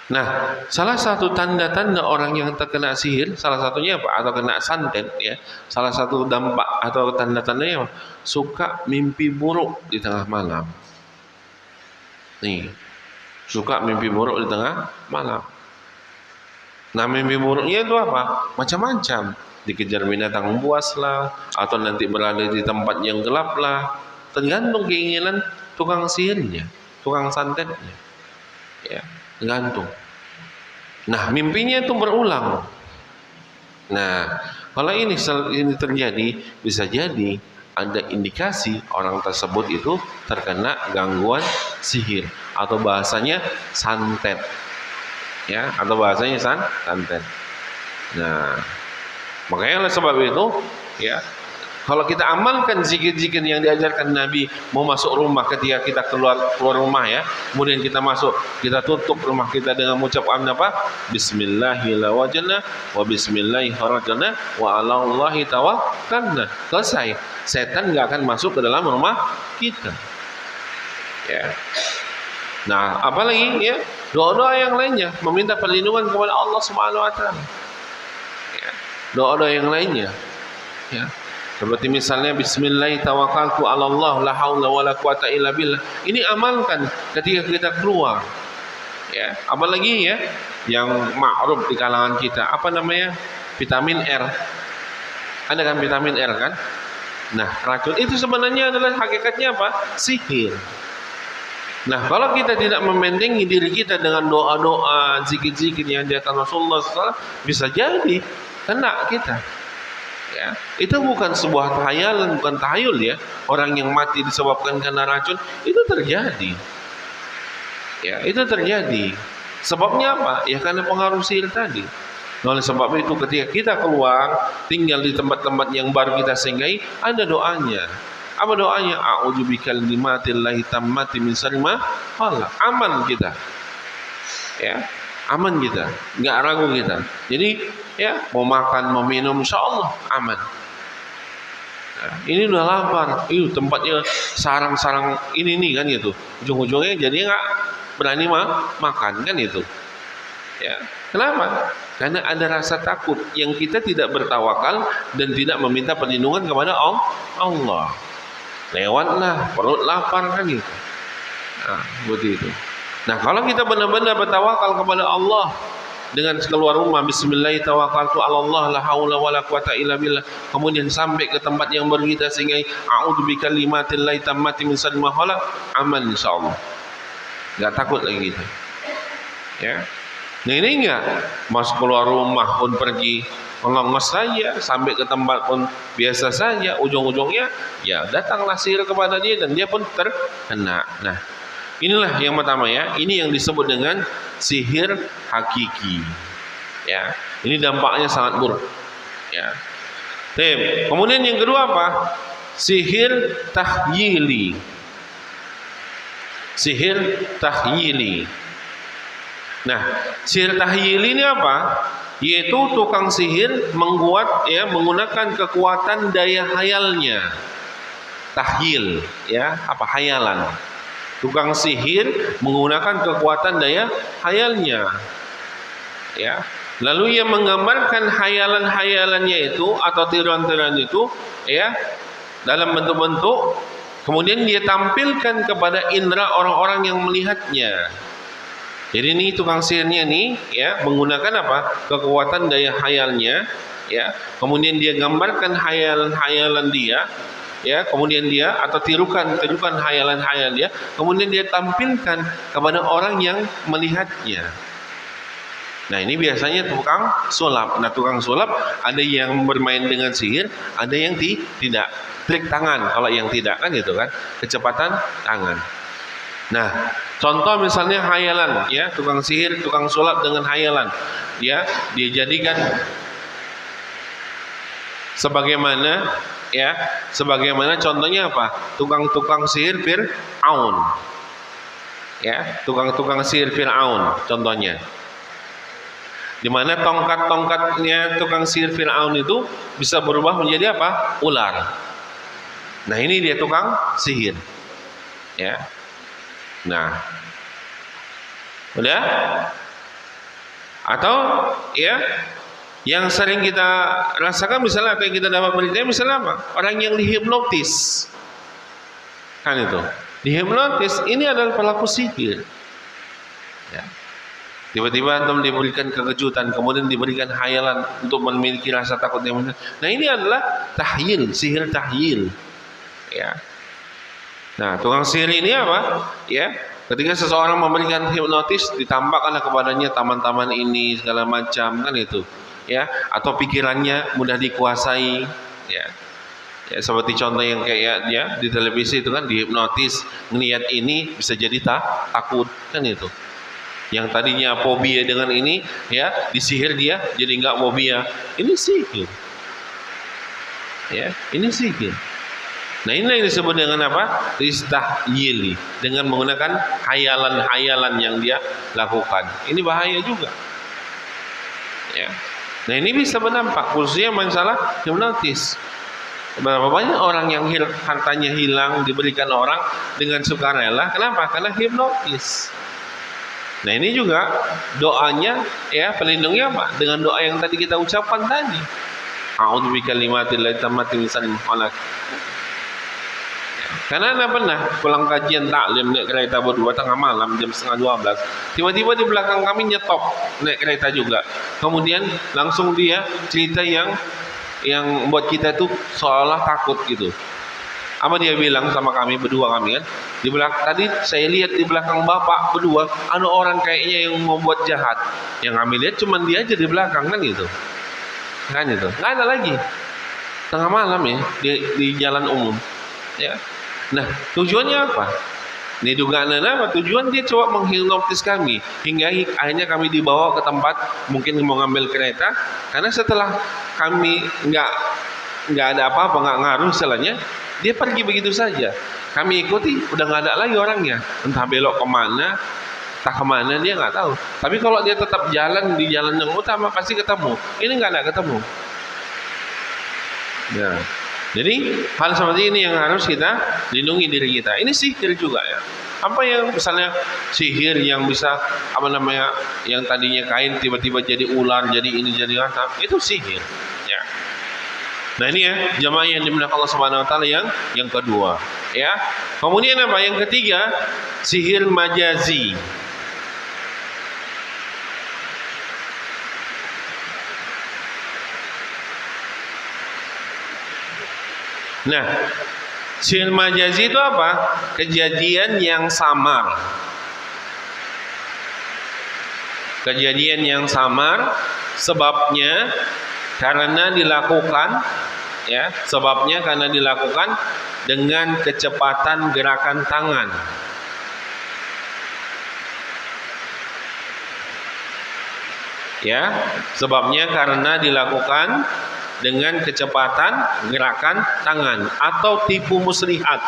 Nah, salah satu tanda-tanda orang yang terkena sihir, salah satunya apa? Atau kena santet, ya. Salah satu dampak atau tanda-tandanya apa? Suka mimpi buruk di tengah malam. Nih, suka mimpi buruk di tengah malam. Nah, mimpi buruknya itu apa? Macam-macam. Dikejar binatang buas lah, atau nanti berada di tempat yang gelap lah. Tergantung keinginan tukang sihirnya, tukang santetnya. Ya, tergantung. Nah, mimpinya itu berulang. Nah, kalau ini terjadi, bisa jadi ada indikasi orang tersebut itu terkena gangguan sihir atau bahasanya santet. Ya, atau bahasanya santet. Nah, makanya oleh sebab itu, ya, kalau kita amalkan zikir-zikir yang diajarkan Nabi, mau masuk rumah ketika kita keluar rumah ya, kemudian kita masuk, kita tutup rumah kita dengan mengucapkan apa? Bismillahirrahmanirrahim wa bismillahirrahmanirrahim wa 'alallahi tawakkalna. Selesai. Setan nggak akan masuk ke dalam rumah kita. Ya. Nah, apalagi ya, doa-doa yang lainnya meminta perlindungan kepada Allah Subhanahu wa taala. Ya. Doa-doa yang lainnya. Ya. Seperti misalnya bismillahirrahmanirrahim la haula wala quwata illa billah. Ini amalkan ketika kita keluar. Ya, apalagi ya yang ma'ruf di kalangan kita, apa namanya? Vitamin R. Ada kan vitamin R kan? Nah, racun itu sebenarnya adalah hakikatnya apa? Sihir. Nah, kalau kita tidak membentengi diri kita dengan doa-doa, zikir-zikir yang diajarkan Rasulullah SAW, bisa jadi kena kita. Ya, itu bukan sebuah khayalan, bukan tahayul ya. Orang yang mati disebabkan karena racun, itu terjadi. Ya, itu terjadi. Sebabnya apa? Ya karena pengaruh sihir tadi. Oleh sebab itu ketika kita keluar, tinggal di tempat-tempat yang baru kita singgahi, ada doanya. Apa doanya? A'udzu bikalimatillahi tammati min syarri ma khalaq. Aman kita. Ya, aman kita, enggak ragu kita. Jadi, ya, mau makan, mau minum insyaallah aman. Nah, ini udah lapar. Tempatnya sarang-sarang ini nih kan gitu. Ujung-ujungnya jadi enggak berani makan kan itu. Ya. Kenapa? Karena ada rasa takut yang kita tidak bertawakal dan tidak meminta perlindungan kepada Allah. Lewatlah, perut lapar kan gitu. Nah, begitu. Nah, kalau kita benar-benar bertawakal kepada Allah dengan keluar rumah bismillahirrahmanirrahim la haula wala quwata illa billah, kemudian sampai ke tempat yang baru kita singgahi, a'udzu bikalimatillahi tammati min syarri ma khalaq, aman insyaallah. Enggak takut lagi kita. Ya. Nah, ini enggak masuk keluar rumah pun pergi melongos saja, sampai ke tempat pun biasa saja, ujung-ujungnya ya datanglah sihir kepada dia dan dia pun terkena. Nah, inilah yang pertama ya, ini yang disebut dengan sihir hakiki. Ya, ini dampaknya sangat buruk. Ya. Kemudian yang kedua apa? Sihir tahyili. Sihir tahyili. Nah, sihir tahyili ini apa? Yaitu tukang sihir menggunakan kekuatan daya hayalnya. Tahyil, ya, apa hayalan. Tukang sihir menggunakan kekuatan daya hayalnya. Ya. Lalu ia menggambarkan hayalan-hayalannya itu atau tiruan-tiruan itu ya dalam bentuk-bentuk, kemudian dia tampilkan kepada indera orang-orang yang melihatnya. Jadi ini tukang sihirnya nih ya menggunakan apa? Kekuatan daya hayalnya ya. Kemudian dia gambarkan hayalan-hayalan dia ya, kemudian dia atau tirukan hayalan-hayal dia, kemudian dia tampilkan kepada orang yang melihatnya. Nah, ini biasanya tukang sulap. Nah, tukang sulap ada yang bermain dengan sihir, ada yang tidak. Trik tangan kalau yang tidak kan gitu kan, kecepatan tangan. Nah, contoh misalnya hayalan ya, tukang sihir, tukang sulap dengan hayalan. Ya, dia jadikan sebagaimana contohnya apa? Tukang-tukang sihir Fir'aun. Ya, tukang-tukang sihir Fir'aun contohnya. Di mana tongkat-tongkatnya tukang sihir Fir'aun itu bisa berubah menjadi apa? Ular. Nah, ini dia tukang sihir. Ya. Nah, udah? Atau ya, yang sering kita rasakan misalnya apa yang kita dapat berita misalnya apa? Orang yang dihipnotis, kan itu? Dihipnotis ini adalah pelaku sihir. Ya. Tiba-tiba antum diberikan kekejutan, kemudian diberikan hayalan untuk memiliki rasa takut yang benar. Nah, ini adalah tahyil, sihir tahyil. Ya. Nah, tukang sihir ini apa? Ya, ketika seseorang memberikan hipnotis, ditampakkanlah kepadanya taman-taman ini segala macam, kan itu. Ya, atau pikirannya mudah dikuasai. Ya. Ya, seperti contoh yang kayak ya di televisi itu kan dihipnotis, ngelihat ini bisa jadi takut, kan itu. Yang tadinya fobia dengan ini, ya disihir dia jadi nggak fobia. Ini sihir. Ya, ini sihir. Nah, inilah yang disebut dengan apa? Istahyili, dengan menggunakan hayalan-hayalan yang dia lakukan. Ini bahaya juga. Ya. Nah, ini bisa berdampak, khususnya masalah hipnotis. Berapa banyak orang yang hartanya hilang diberikan orang dengan sukarela? Kenapa? Karena hipnotis. Nah, ini juga doanya ya, pelindungnya apa? Dengan doa yang tadi kita ucapkan tadi. A'udzu bikalimatillahi tammati min syarri ma khalaq. Karena Anda pernah pulang kajian taklim naik kereta berdua tengah malam jam 11:30, tiba-tiba di belakang kami nyetop naik kereta juga. Kemudian langsung dia cerita yang buat kita tuh seolah takut gitu. Apa dia bilang sama kami berdua, kami kan di belakang tadi saya lihat di belakang bapak berdua ada orang kayaknya yang mau buat jahat. Yang kami lihat cuma dia aja di belakang, kan gitu. Kan itu. Nggak ada lagi. Tengah malam ya di jalan umum. Ya. Nah, tujuannya apa? Ini dugaan apa? Tujuan dia coba menghipnotis kami hingga akhirnya kami dibawa ke tempat mungkin mau ngambil kereta, karena setelah kami nggak ada apa-apa, nggak ngaruh istilahnya, dia pergi begitu saja. Kami ikuti, udah nggak ada lagi orangnya. Entah belok kemana, entah kemana dia nggak tahu. Tapi kalau dia tetap jalan di jalan yang utama pasti ketemu. Ini nggak ada ketemu. Nah, jadi hal seperti ini yang harus kita lindungi diri kita. Ini sihir juga ya. Apa yang misalnya sihir yang bisa yang tadinya kain tiba-tiba jadi ular, jadi ini jadi apa? Itu sihir. Ya. Nah, ini ya jamaah yang dimuliakan Allah Subhanahu wa taala yang kedua, ya. Kemudian apa? Yang ketiga, sihir majazi. Nah, sihir majazi itu apa? Kejadian yang samar. Kejadian yang samar sebabnya karena dilakukan dengan kecepatan gerakan tangan. Ya, sebabnya karena dilakukan dengan kecepatan gerakan tangan atau tipu muslihat.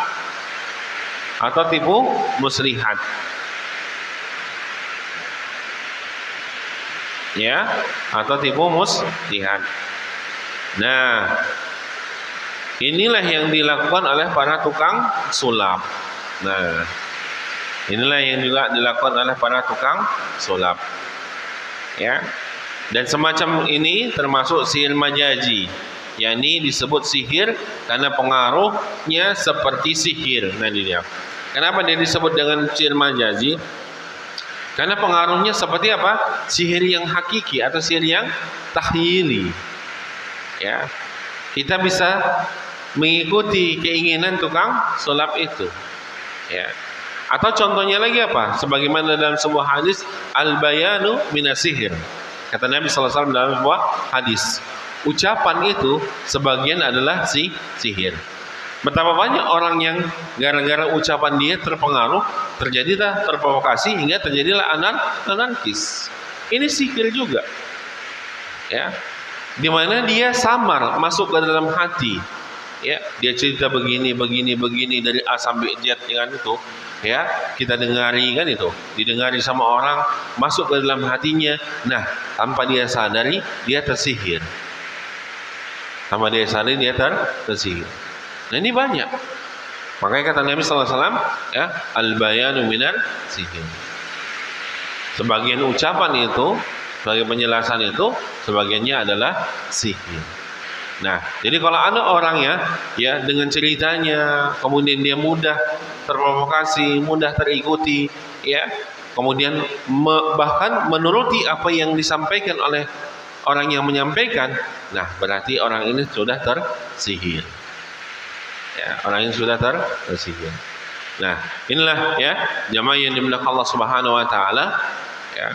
Ya, atau tipu muslihat. Nah, inilah yang dilakukan oleh para tukang sulap. Nah, inilah yang juga dilakukan oleh para tukang sulap. Ya. Dan semacam ini termasuk sihir majazi, yakni disebut sihir karena pengaruhnya seperti sihir. Nah, ini dia. Kenapa dia disebut dengan sihir majazi? Karena pengaruhnya seperti apa? Sihir yang hakiki atau sihir yang tahyili. Ya. Kita bisa mengikuti keinginan tukang sulap itu. Ya. Atau contohnya lagi apa? Sebagaimana dalam sebuah hadis, al-bayanu minas sihir. Kata Nabi SAW dalam sebuah hadis, ucapan itu sebagian adalah sihir. Betapa banyak orang yang gara-gara ucapan dia terpengaruh, terjadilah terprovokasi hingga terjadilah anarkis. Ini sihir juga. Ya. Di mana dia samar masuk ke dalam hati. Ya, dia cerita begini dari A sampai Z dengan itu. Ya, kita dengari kan itu, didengari sama orang, masuk ke dalam hatinya. Nah, tanpa dia sadari dia tersihir. Tersihir. Nah, ini banyak. Makanya kata Nabi SAW, ya, al-bayanu minar sihir. Sebagian ucapan itu, sebagai penjelasan itu, sebagiannya adalah sihir. Nah, jadi kalau ada orang ya dengan ceritanya, kemudian dia mudah terprovokasi, mudah terikuti, ya, kemudian bahkan menuruti apa yang disampaikan oleh orang yang menyampaikan, nah berarti orang ini sudah tersihir. Ya, orang ini sudah tersihir. Nah, inilah ya jamaah yang dimuliakan Allah Subhanahu wa taala, ya.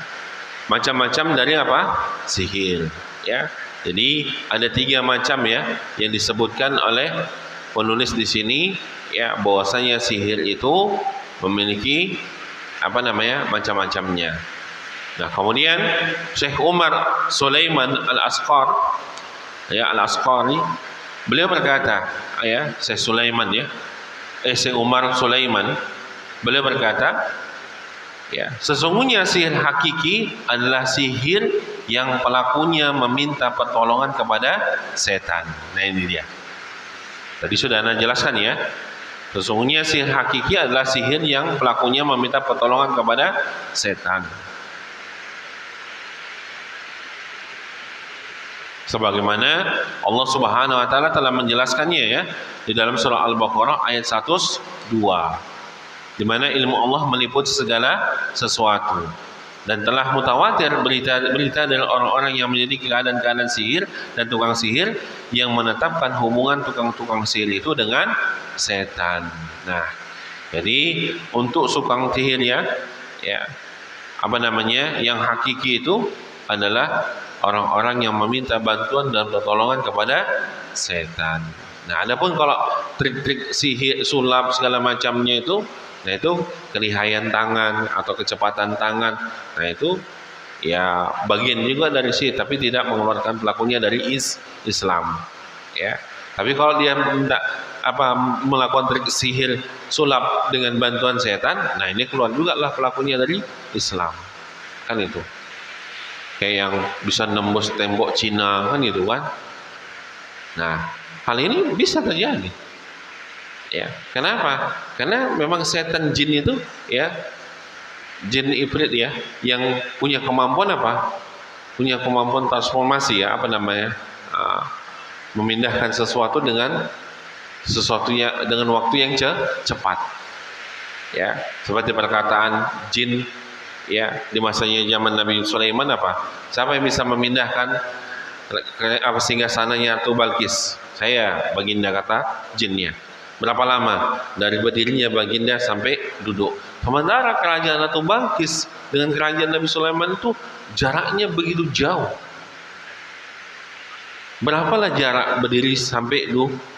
Macam-macam dari apa? Sihir, ya. Jadi ada 3 macam ya yang disebutkan oleh penulis di sini, ya, bahwasanya sihir itu memiliki apa namanya? Macam-macamnya. Nah, kemudian Syekh Umar Sulaiman Al-Asqar, ya, Al-Asqari, beliau berkata, ya, Syekh Sulaiman ya. Syekh Umar Sulaiman, beliau berkata, ya, sesungguhnya sihir hakiki adalah sihir yang pelakunya meminta pertolongan kepada setan. Nah, ini dia. Tadi sudah Anda jelaskan ya. Sesungguhnya sihir hakiki adalah sihir yang pelakunya meminta pertolongan kepada setan. Sebagaimana Allah Subhanahu wa taala telah menjelaskannya ya di dalam surah Al-Baqarah ayat 102, di mana ilmu Allah meliputi segala sesuatu, dan telah mutawatir berita dari orang-orang yang menjadi keadaan sihir dan tukang sihir yang menetapkan hubungan tukang-tukang sihir itu dengan setan. Nah, jadi untuk tukang sihir ya apa namanya, yang hakiki itu adalah orang-orang yang meminta bantuan dan pertolongan kepada setan. Nah, adapun kalau trik-trik sihir, sulap segala macamnya itu, nah itu kelihayan tangan atau kecepatan tangan. Nah itu ya bagian juga dari sihir, tapi tidak mengeluarkan pelakunya dari Islam. Ya. Tapi kalau dia melakukan trik sihir sulap dengan bantuan setan, nah ini keluar juga lah pelakunya dari Islam. Kan itu. Kayak yang bisa nembus tembok Cina kan itu kan. Nah, hal ini bisa terjadi. Ya, kenapa? Karena memang setan jin itu ya, jin ifrit ya, yang punya kemampuan apa? Punya kemampuan transformasi ya, apa namanya? Memindahkan sesuatu dengan waktu yang cepat. Ya, seperti perkataan jin ya di masanya zaman Nabi Sulaiman apa? Siapa yang bisa memindahkan singgasananya Ratu Balkis? Saya, baginda, kata jinnya. Berapa lama? Dari berdirinya baginda sampai duduk. Sementara kerajaan Ratu Balkis dengan kerajaan Nabi Sulaiman itu jaraknya begitu jauh. Berapalah jarak berdiri sampai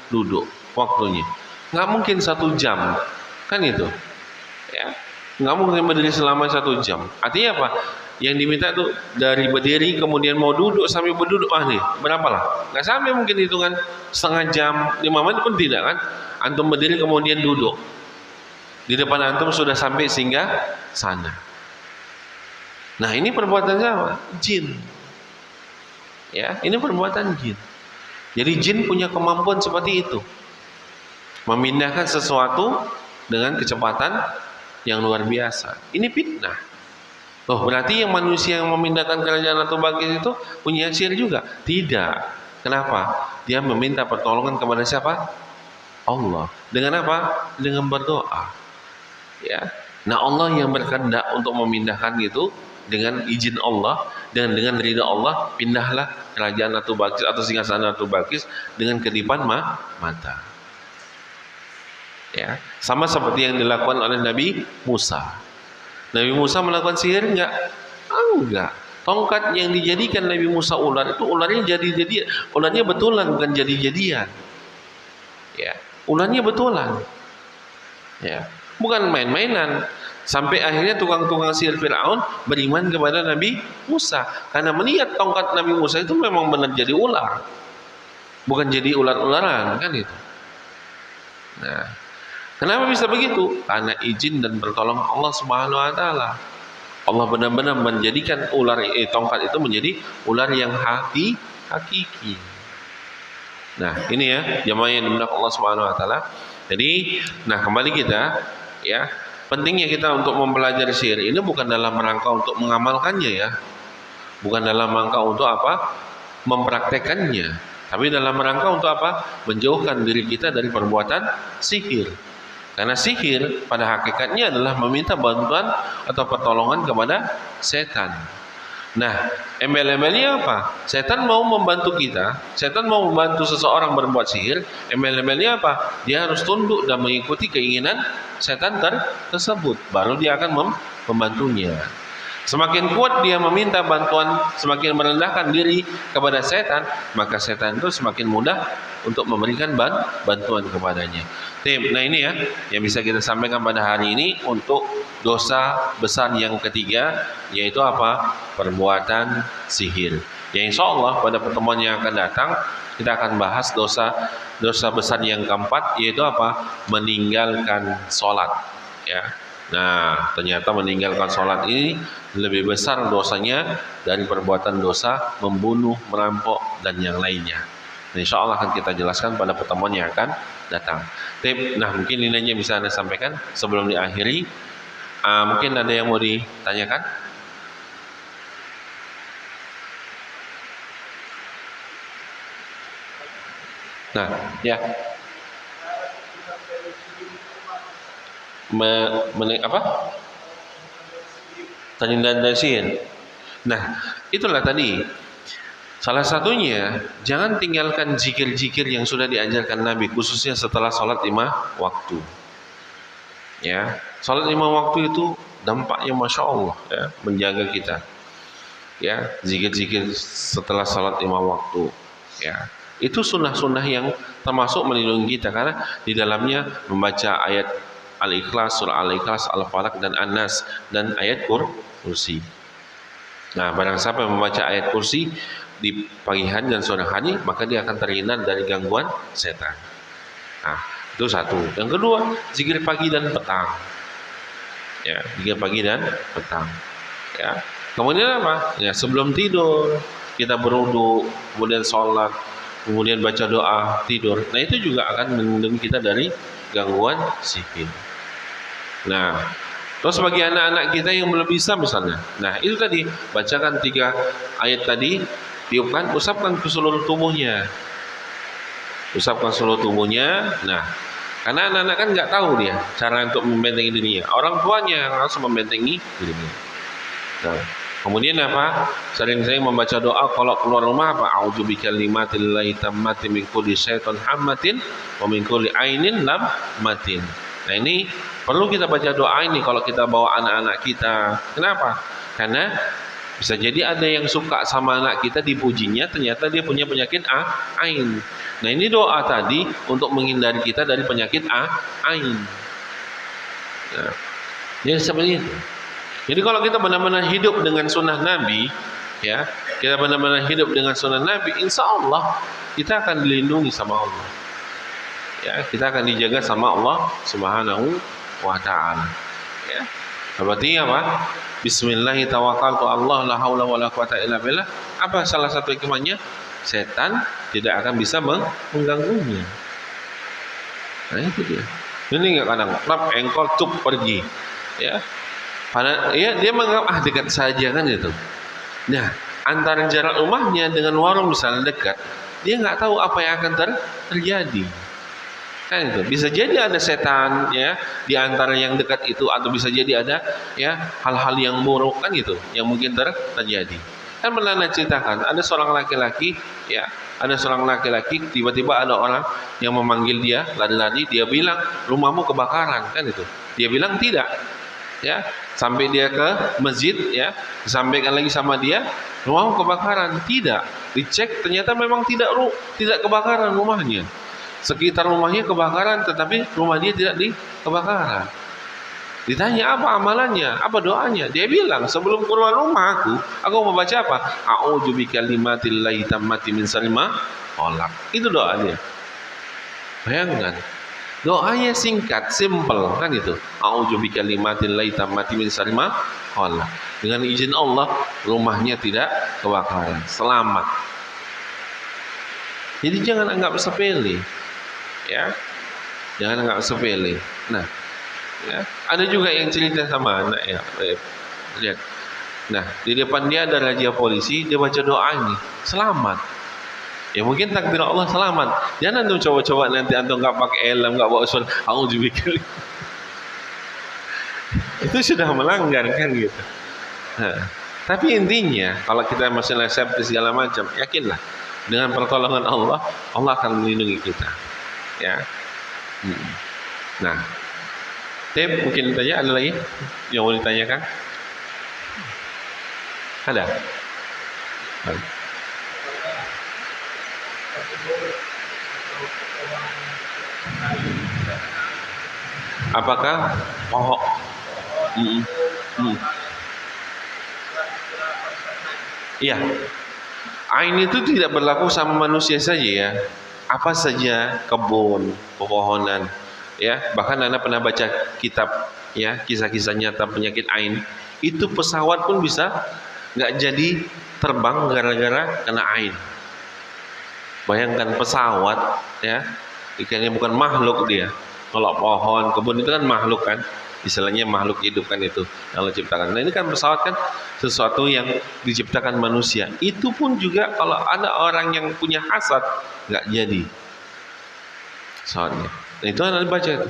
duduk waktunya? Nggak mungkin 1 jam, kan itu? Ya, nggak mungkin berdiri selama 1 jam. Artinya apa? Yang diminta tuh dari berdiri kemudian mau duduk sampai berduduk, nih berapalah? Nggak sampai mungkin hitungan setengah jam, 5 menit pun tidak kan? Antum berdiri kemudian duduk, di depan antum sudah sampai singgah sana. Nah, ini perbuatan siapa? Jin. Ya, ini perbuatan jin. Jadi jin punya kemampuan seperti itu, memindahkan sesuatu dengan kecepatan yang luar biasa. Ini fitnah. Oh, berarti yang manusia yang memindahkan kerajaan Ratu Balkis itu punya sihir juga? Tidak. Kenapa? Dia meminta pertolongan kepada siapa? Allah. Dengan apa? Dengan berdoa. Ya. Nah, Allah yang berkehendak untuk memindahkan itu dengan izin Allah dan dengan ridha Allah, pindahlah kerajaan Ratu Balkis atau singgasana Ratu Balkis dengan kedipan mata. Ya, sama seperti yang dilakukan oleh Nabi Musa. Nabi Musa melakukan sihir enggak? Enggak. Tongkat yang dijadikan Nabi Musa ular itu ularnya ularnya betulan, bukan jadi-jadian. Ya, ularnya betulan. Ya, bukan main-mainan. Sampai akhirnya tukang-tukang sihir Firaun beriman kepada Nabi Musa karena melihat tongkat Nabi Musa itu memang benar jadi ular. Bukan jadi ular-ularan, kan itu. Nah, kenapa bisa begitu? Karena izin dan pertolongan Allah Subhanahu wa taala. Allah benar-benar menjadikan tongkat itu menjadi ular yang hakiki. Nah, ini ya jemaah yang dimuliakan Allah Subhanahu wa taala. Jadi, nah kembali kita ya, pentingnya kita untuk mempelajari sihir ini bukan dalam rangka untuk mengamalkannya ya. Bukan dalam rangka untuk apa? Mempraktekannya. Tapi dalam rangka untuk apa? Menjauhkan diri kita dari perbuatan sihir. Karena sihir pada hakikatnya adalah meminta bantuan atau pertolongan kepada setan. Nah, embel-embelnya apa? Setan mau membantu kita, setan mau membantu seseorang berbuat sihir, embel-embelnya apa? Dia harus tunduk dan mengikuti keinginan setan tersebut, baru dia akan membantunya. Semakin kuat dia meminta bantuan, semakin merendahkan diri kepada setan, maka setan itu semakin mudah untuk memberikan bantuan kepadanya. Nah ini ya yang bisa kita sampaikan pada hari ini untuk dosa besar yang ketiga, yaitu apa? Perbuatan sihir. Ya insya Allah pada pertemuan yang akan datang kita akan bahas dosa besar yang keempat, yaitu apa? Meninggalkan sholat. Ya. Nah, ternyata meninggalkan sholat ini lebih besar dosanya dari perbuatan dosa membunuh, merampok, dan yang lainnya. Nah, insya Allah akan kita jelaskan pada pertemuan yang akan datang. Nah, mungkin ini aja bisa Anda sampaikan sebelum diakhiri. Mungkin ada yang mau ditanyakan? Nah, ya. Apa? Terhindar dari sihir. Nah, itulah tadi. Salah satunya, jangan tinggalkan zikir-zikir yang sudah diajarkan Nabi, khususnya setelah sholat 5 waktu. Ya, sholat 5 waktu itu dampaknya masya Allah, ya, menjaga kita. Ya, zikir-zikir setelah sholat 5 waktu. Ya, itu sunnah-sunnah yang termasuk melindungi kita karena di dalamnya membaca ayat Al-Ikhlas, surah Al-Ikhlas, Al-Falaq, dan An-Nas, dan ayat kursi. Nah, barang siapa yang membaca ayat kursi di pagi hari dan sore hari, maka dia akan terhindar dari gangguan setan. Nah, itu satu. Yang kedua, zikir pagi dan petang. Ya, zikir pagi dan petang. Ya. Kemudian apa? Ya, sebelum tidur kita berwudu, kemudian sholat, kemudian baca doa, tidur. Nah, itu juga akan melindungi kita dari gangguan sihir. Nah, terus bagi anak-anak kita yang belum bisa misalnya, nah itu tadi bacakan 3 ayat tadi, tiupkan, usapkan ke seluruh tubuhnya, Nah, karena anak-anak kan nggak tahu dia cara untuk membentengi dirinya, orang tuanya yang langsung membentengi dirinya. Nah, kemudian apa? Sering-sering membaca doa kalau keluar rumah apa? A'udzubikalimatillahit tammati min kulli syaiton hammatin wa min kulli ainin lammatin. Nah, ini perlu kita baca doa ini kalau kita bawa anak-anak kita. Kenapa? Karena bisa jadi ada yang suka sama anak kita, dipujinya, ternyata dia punya penyakit ain. Nah, ini doa tadi untuk menghindari kita dari penyakit ain. Nah, ya seperti itu. Jadi kalau kita benar-benar hidup dengan sunnah Nabi, ya, kita benar-benar hidup dengan sunnah Nabi, insya Allah kita akan dilindungi sama Allah. Ya, kita akan dijaga sama Allah Subhanahu wa ta'ala. Ya. Berarti apa? Bismillahirrahmanirrahim. Allah la haula wala quwata illa billah. Apa salah satu hikmahnya? Setan tidak akan bisa mengganggunya. Nah, itu dia. Ini enggak kadang klap engkol cuk pergi. Ya. Padahal ya dia menganggap dekat saja kan itu. Nah, antara jarak rumahnya dengan warung misalnya dekat, dia nggak tahu apa yang akan terjadi. Kan itu bisa jadi ada setan ya di antara yang dekat itu, atau bisa jadi ada ya hal-hal yang buruk kan gitu yang mungkin terjadi. Kan pernah ceritakan ada seorang laki-laki ya, tiba-tiba ada orang yang memanggil dia lari-lari, dia bilang rumahmu kebakaran kan itu. Dia bilang tidak. Ya, sampai dia ke masjid ya, disampaikan lagi sama dia rumahmu kebakaran. Tidak, dicek ternyata memang tidak kebakaran rumahnya. Sekitar rumahnya kebakaran, tetapi rumah dia tidak kebakaran. Ditanya apa amalannya, apa doanya, dia bilang sebelum keluar rumah aku mau baca apa? A'udzubikalimatillahi tammati min syarri ma khalaq. Itu doa dia. Bayangkan, doanya singkat, simple kan itu. A'udzubikalimatillahi tammati min syarri ma khalaq. Dengan izin Allah rumahnya tidak kebakaran, selamat. Jadi jangan anggap sepele. Ya, jangan anggap sepele. Nah, ya, ada juga yang cerita sama anak ya. Lihat. Nah, di depan dia ada raja polisi, dia baca doa ini, selamat. Ya mungkin takdir Allah selamat. Jangan antum coba-coba nanti antum nggak pakai helm, nggak bawa surat, auzubillahi. Itu sudah melanggar kan gitu. Nah, tapi intinya kalau kita masih safety segala macam, yakinlah dengan pertolongan Allah, Allah akan melindungi kita. Ya. Nah, mungkin tanya ada lagi yang mau ditanyakan? Ada? Apakah pohon? Iya. Ain itu tidak berlaku sama manusia saja ya. Apa saja kebun, pepohonan, ya. Bahkan Anda pernah baca kitab ya, kisah-kisah nyata penyakit ain. Itu pesawat pun bisa nggak jadi terbang gara-gara kena ain. Bayangkan pesawat ya, ikannya bukan makhluk dia. Kalau pohon, kebun itu kan makhluk kan, istilahnya makhluk hidup kan itu yang Allah ciptakan. Nah ini kan pesawat kan sesuatu yang diciptakan manusia. Itu pun juga kalau ada orang yang punya hasad nggak jadi pesawatnya. Nah itu Anda baca itu.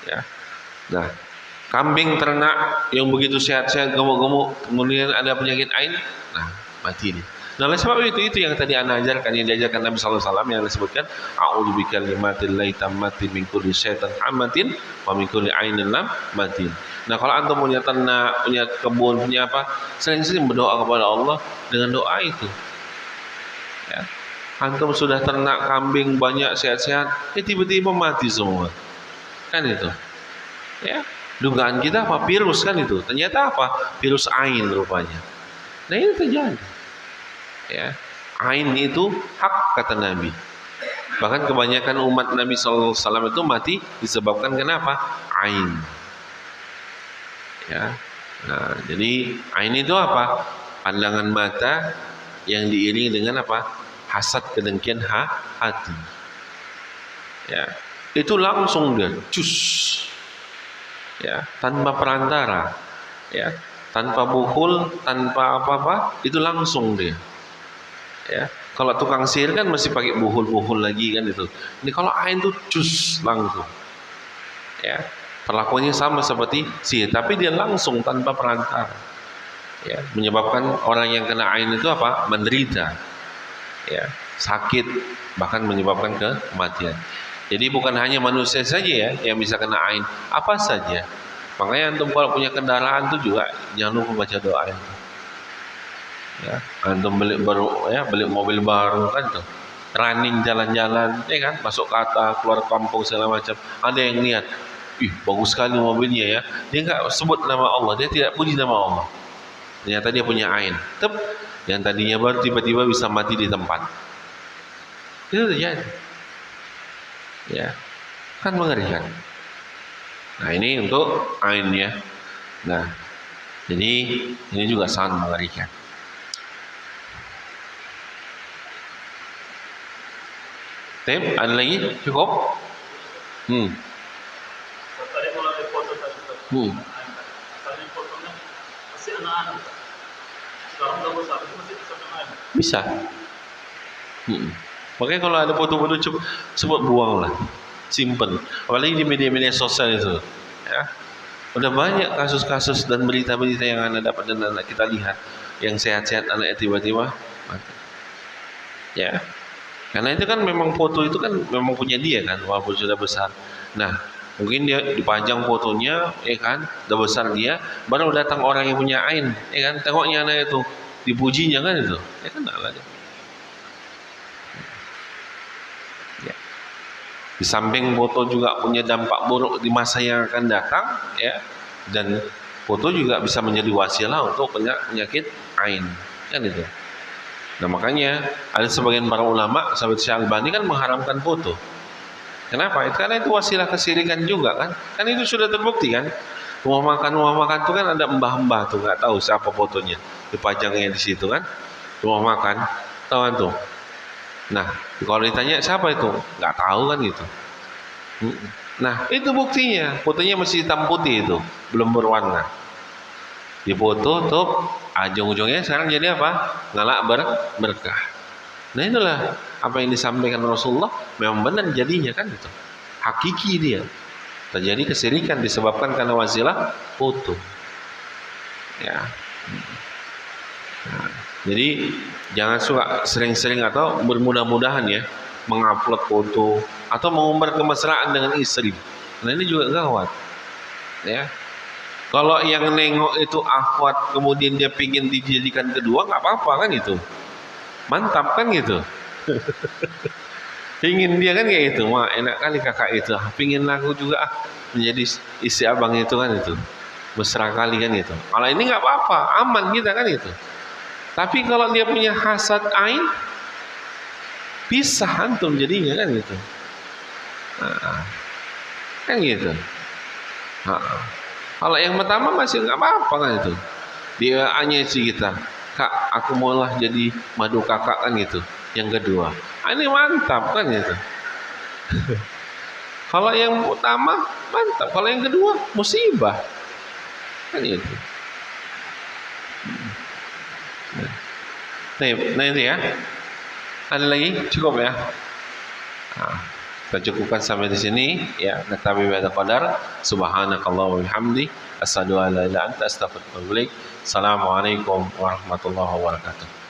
Ya. Nah kambing ternak yang begitu sehat-sehat, gemuk-gemuk, kemudian ada penyakit ain, nah mati dia. Nah oleh sebab itu yang tadi Anda ajarkan, yang diajarkan Nabi sallallahu alaihi wasallam yang disebutkan a'udzu bikalimatillahi tammati min kulli syaitan hamatin wa min kulli ainin lammatin. Nah kalau antum punya ternak, punya kebun, punya apa, sering-sering berdoa kepada Allah dengan doa itu. Ya. Antum sudah ternak kambing banyak sehat-sehat, tiba-tiba mati semua. Kan itu. Ya. Dugaan kita apa? Virus kan itu. Ternyata apa? Virus ain rupanya. Nah ini terjadi. Ya, ain itu hak kata Nabi. Bahkan kebanyakan umat Nabi SAW itu mati disebabkan kenapa? Ain. Ya, nah jadi ain itu apa? Pandangan mata yang diiringi dengan apa? Hasad, kedengkian hati. Ya, itu langsung dia cus. Ya, tanpa perantara. Ya, tanpa buhul, tanpa apa-apa, itu langsung dia. Ya, kalau tukang sihir kan masih pakai buhul-buhul lagi kan itu. Ini kalau ain tuh cus langsung. Ya, perlakuannya sama seperti sihir, tapi dia langsung tanpa perantara. Ya, menyebabkan orang yang kena ain itu apa? Menderita. Ya, sakit, bahkan menyebabkan kematian. Jadi bukan hanya manusia saja ya yang bisa kena ain, apa saja. Makanya antum kalau punya kendaraan tuh juga jangan lupa baca doa itu. Ya, antum beli mobil baru kan tuh, running jalan-jalan, ya kan, masuk kata, keluar kampung segala macam. Ada yang lihat, ih bagus sekali mobilnya ya. Dia nggak sebut nama Allah, dia tidak puji nama Allah. Ternyata dia punya ain. Yang tadinya baru tiba-tiba bisa mati di tempat. Itu terjadi. Ya, kan mengerikan. Nah ini untuk ain ya. Nah, jadi ini juga sangat mengerikan. Tem, ada lagi? Cukup? Tadi kalau ada foto tadi tadi fotonya masih anak-anak. Sekarang udah besar, masih bisa main. Bisa. Makanya kalau ada foto-foto cepat buang lah, simpen. Apalagi di media-media sosial itu. Ya, udah banyak kasus-kasus dan berita-berita yang Anda dapat dan anak kita lihat, yang sehat-sehat anaknya tiba-tiba mati. Ya. Karena itu kan memang foto itu kan memang punya dia kan, walaupun sudah besar. Nah, mungkin dia dipajang fotonya, ya kan, udah besar dia, baru datang orang yang punya ain, ya kan, tengoknya anak itu, dipujinya kan itu, ya kan ada. Ya. Di samping foto juga punya dampak buruk di masa yang akan datang, ya, dan foto juga bisa menjadi wasilah untuk penyakit ain, kan itu. Nah makanya ada sebagian para ulama, sahabat Syalbani kan mengharamkan foto. Kenapa? Karena itu wasilah kesirikan juga kan. Kan itu sudah terbukti kan. Rumah makan itu kan ada mbah-mbah tuh, nggak tahu siapa fotonya, dipajangnya di situ kan. Rumah makan, tahu kan tuh. Nah kalau ditanya siapa itu, nggak tahu kan gitu. Nah itu buktinya, fotonya masih hitam putih itu, belum berwarna. Dipoto tuh ujung-ujungnya sekarang jadi apa? Ngalak berkah. Nah itulah apa yang disampaikan Rasulullah memang benar jadinya kan itu. Hakiki dia. Terjadi kesirikan disebabkan karena wasilah foto. Ya. Nah, jadi jangan suka sering-sering atau bermudah-mudahan ya mengupload foto atau mengumbar kemesraan dengan istri. Nah ini juga gawat. Ya. Kalau yang nengok itu akhwat kemudian dia pingin dijadikan kedua nggak apa-apa kan itu. Mantap kan gitu. Pingin dia kan kayak gitu. Wah enak kali kakak itu. Pingin aku juga menjadi istri abang itu kan itu. Mesra kali kan itu. Kalau ini nggak apa-apa, aman kita kan itu. Tapi kalau dia punya hasad ain, pisah antum jadinya kan gitu. Nah, kan gitu. Nah, kalau yang pertama masih nggak apa-apa kan itu. Dia anyesi kita, kak aku maulah jadi madu kakak kan gitu. Yang kedua, ini mantap kan gitu. Kalau yang pertama mantap, kalau yang kedua musibah kan itu. Nah ini ya. Ada lagi? Cukup ya. Nah, kita cukupkan sampai di sini ya. Naktabi bihadzal qadar. Subhanakallahumma wa bihamdik asyhadu an la ilaha illa anta astaghfiruka wa atubu ilaik. Assalamualaikum warahmatullahi wabarakatuh.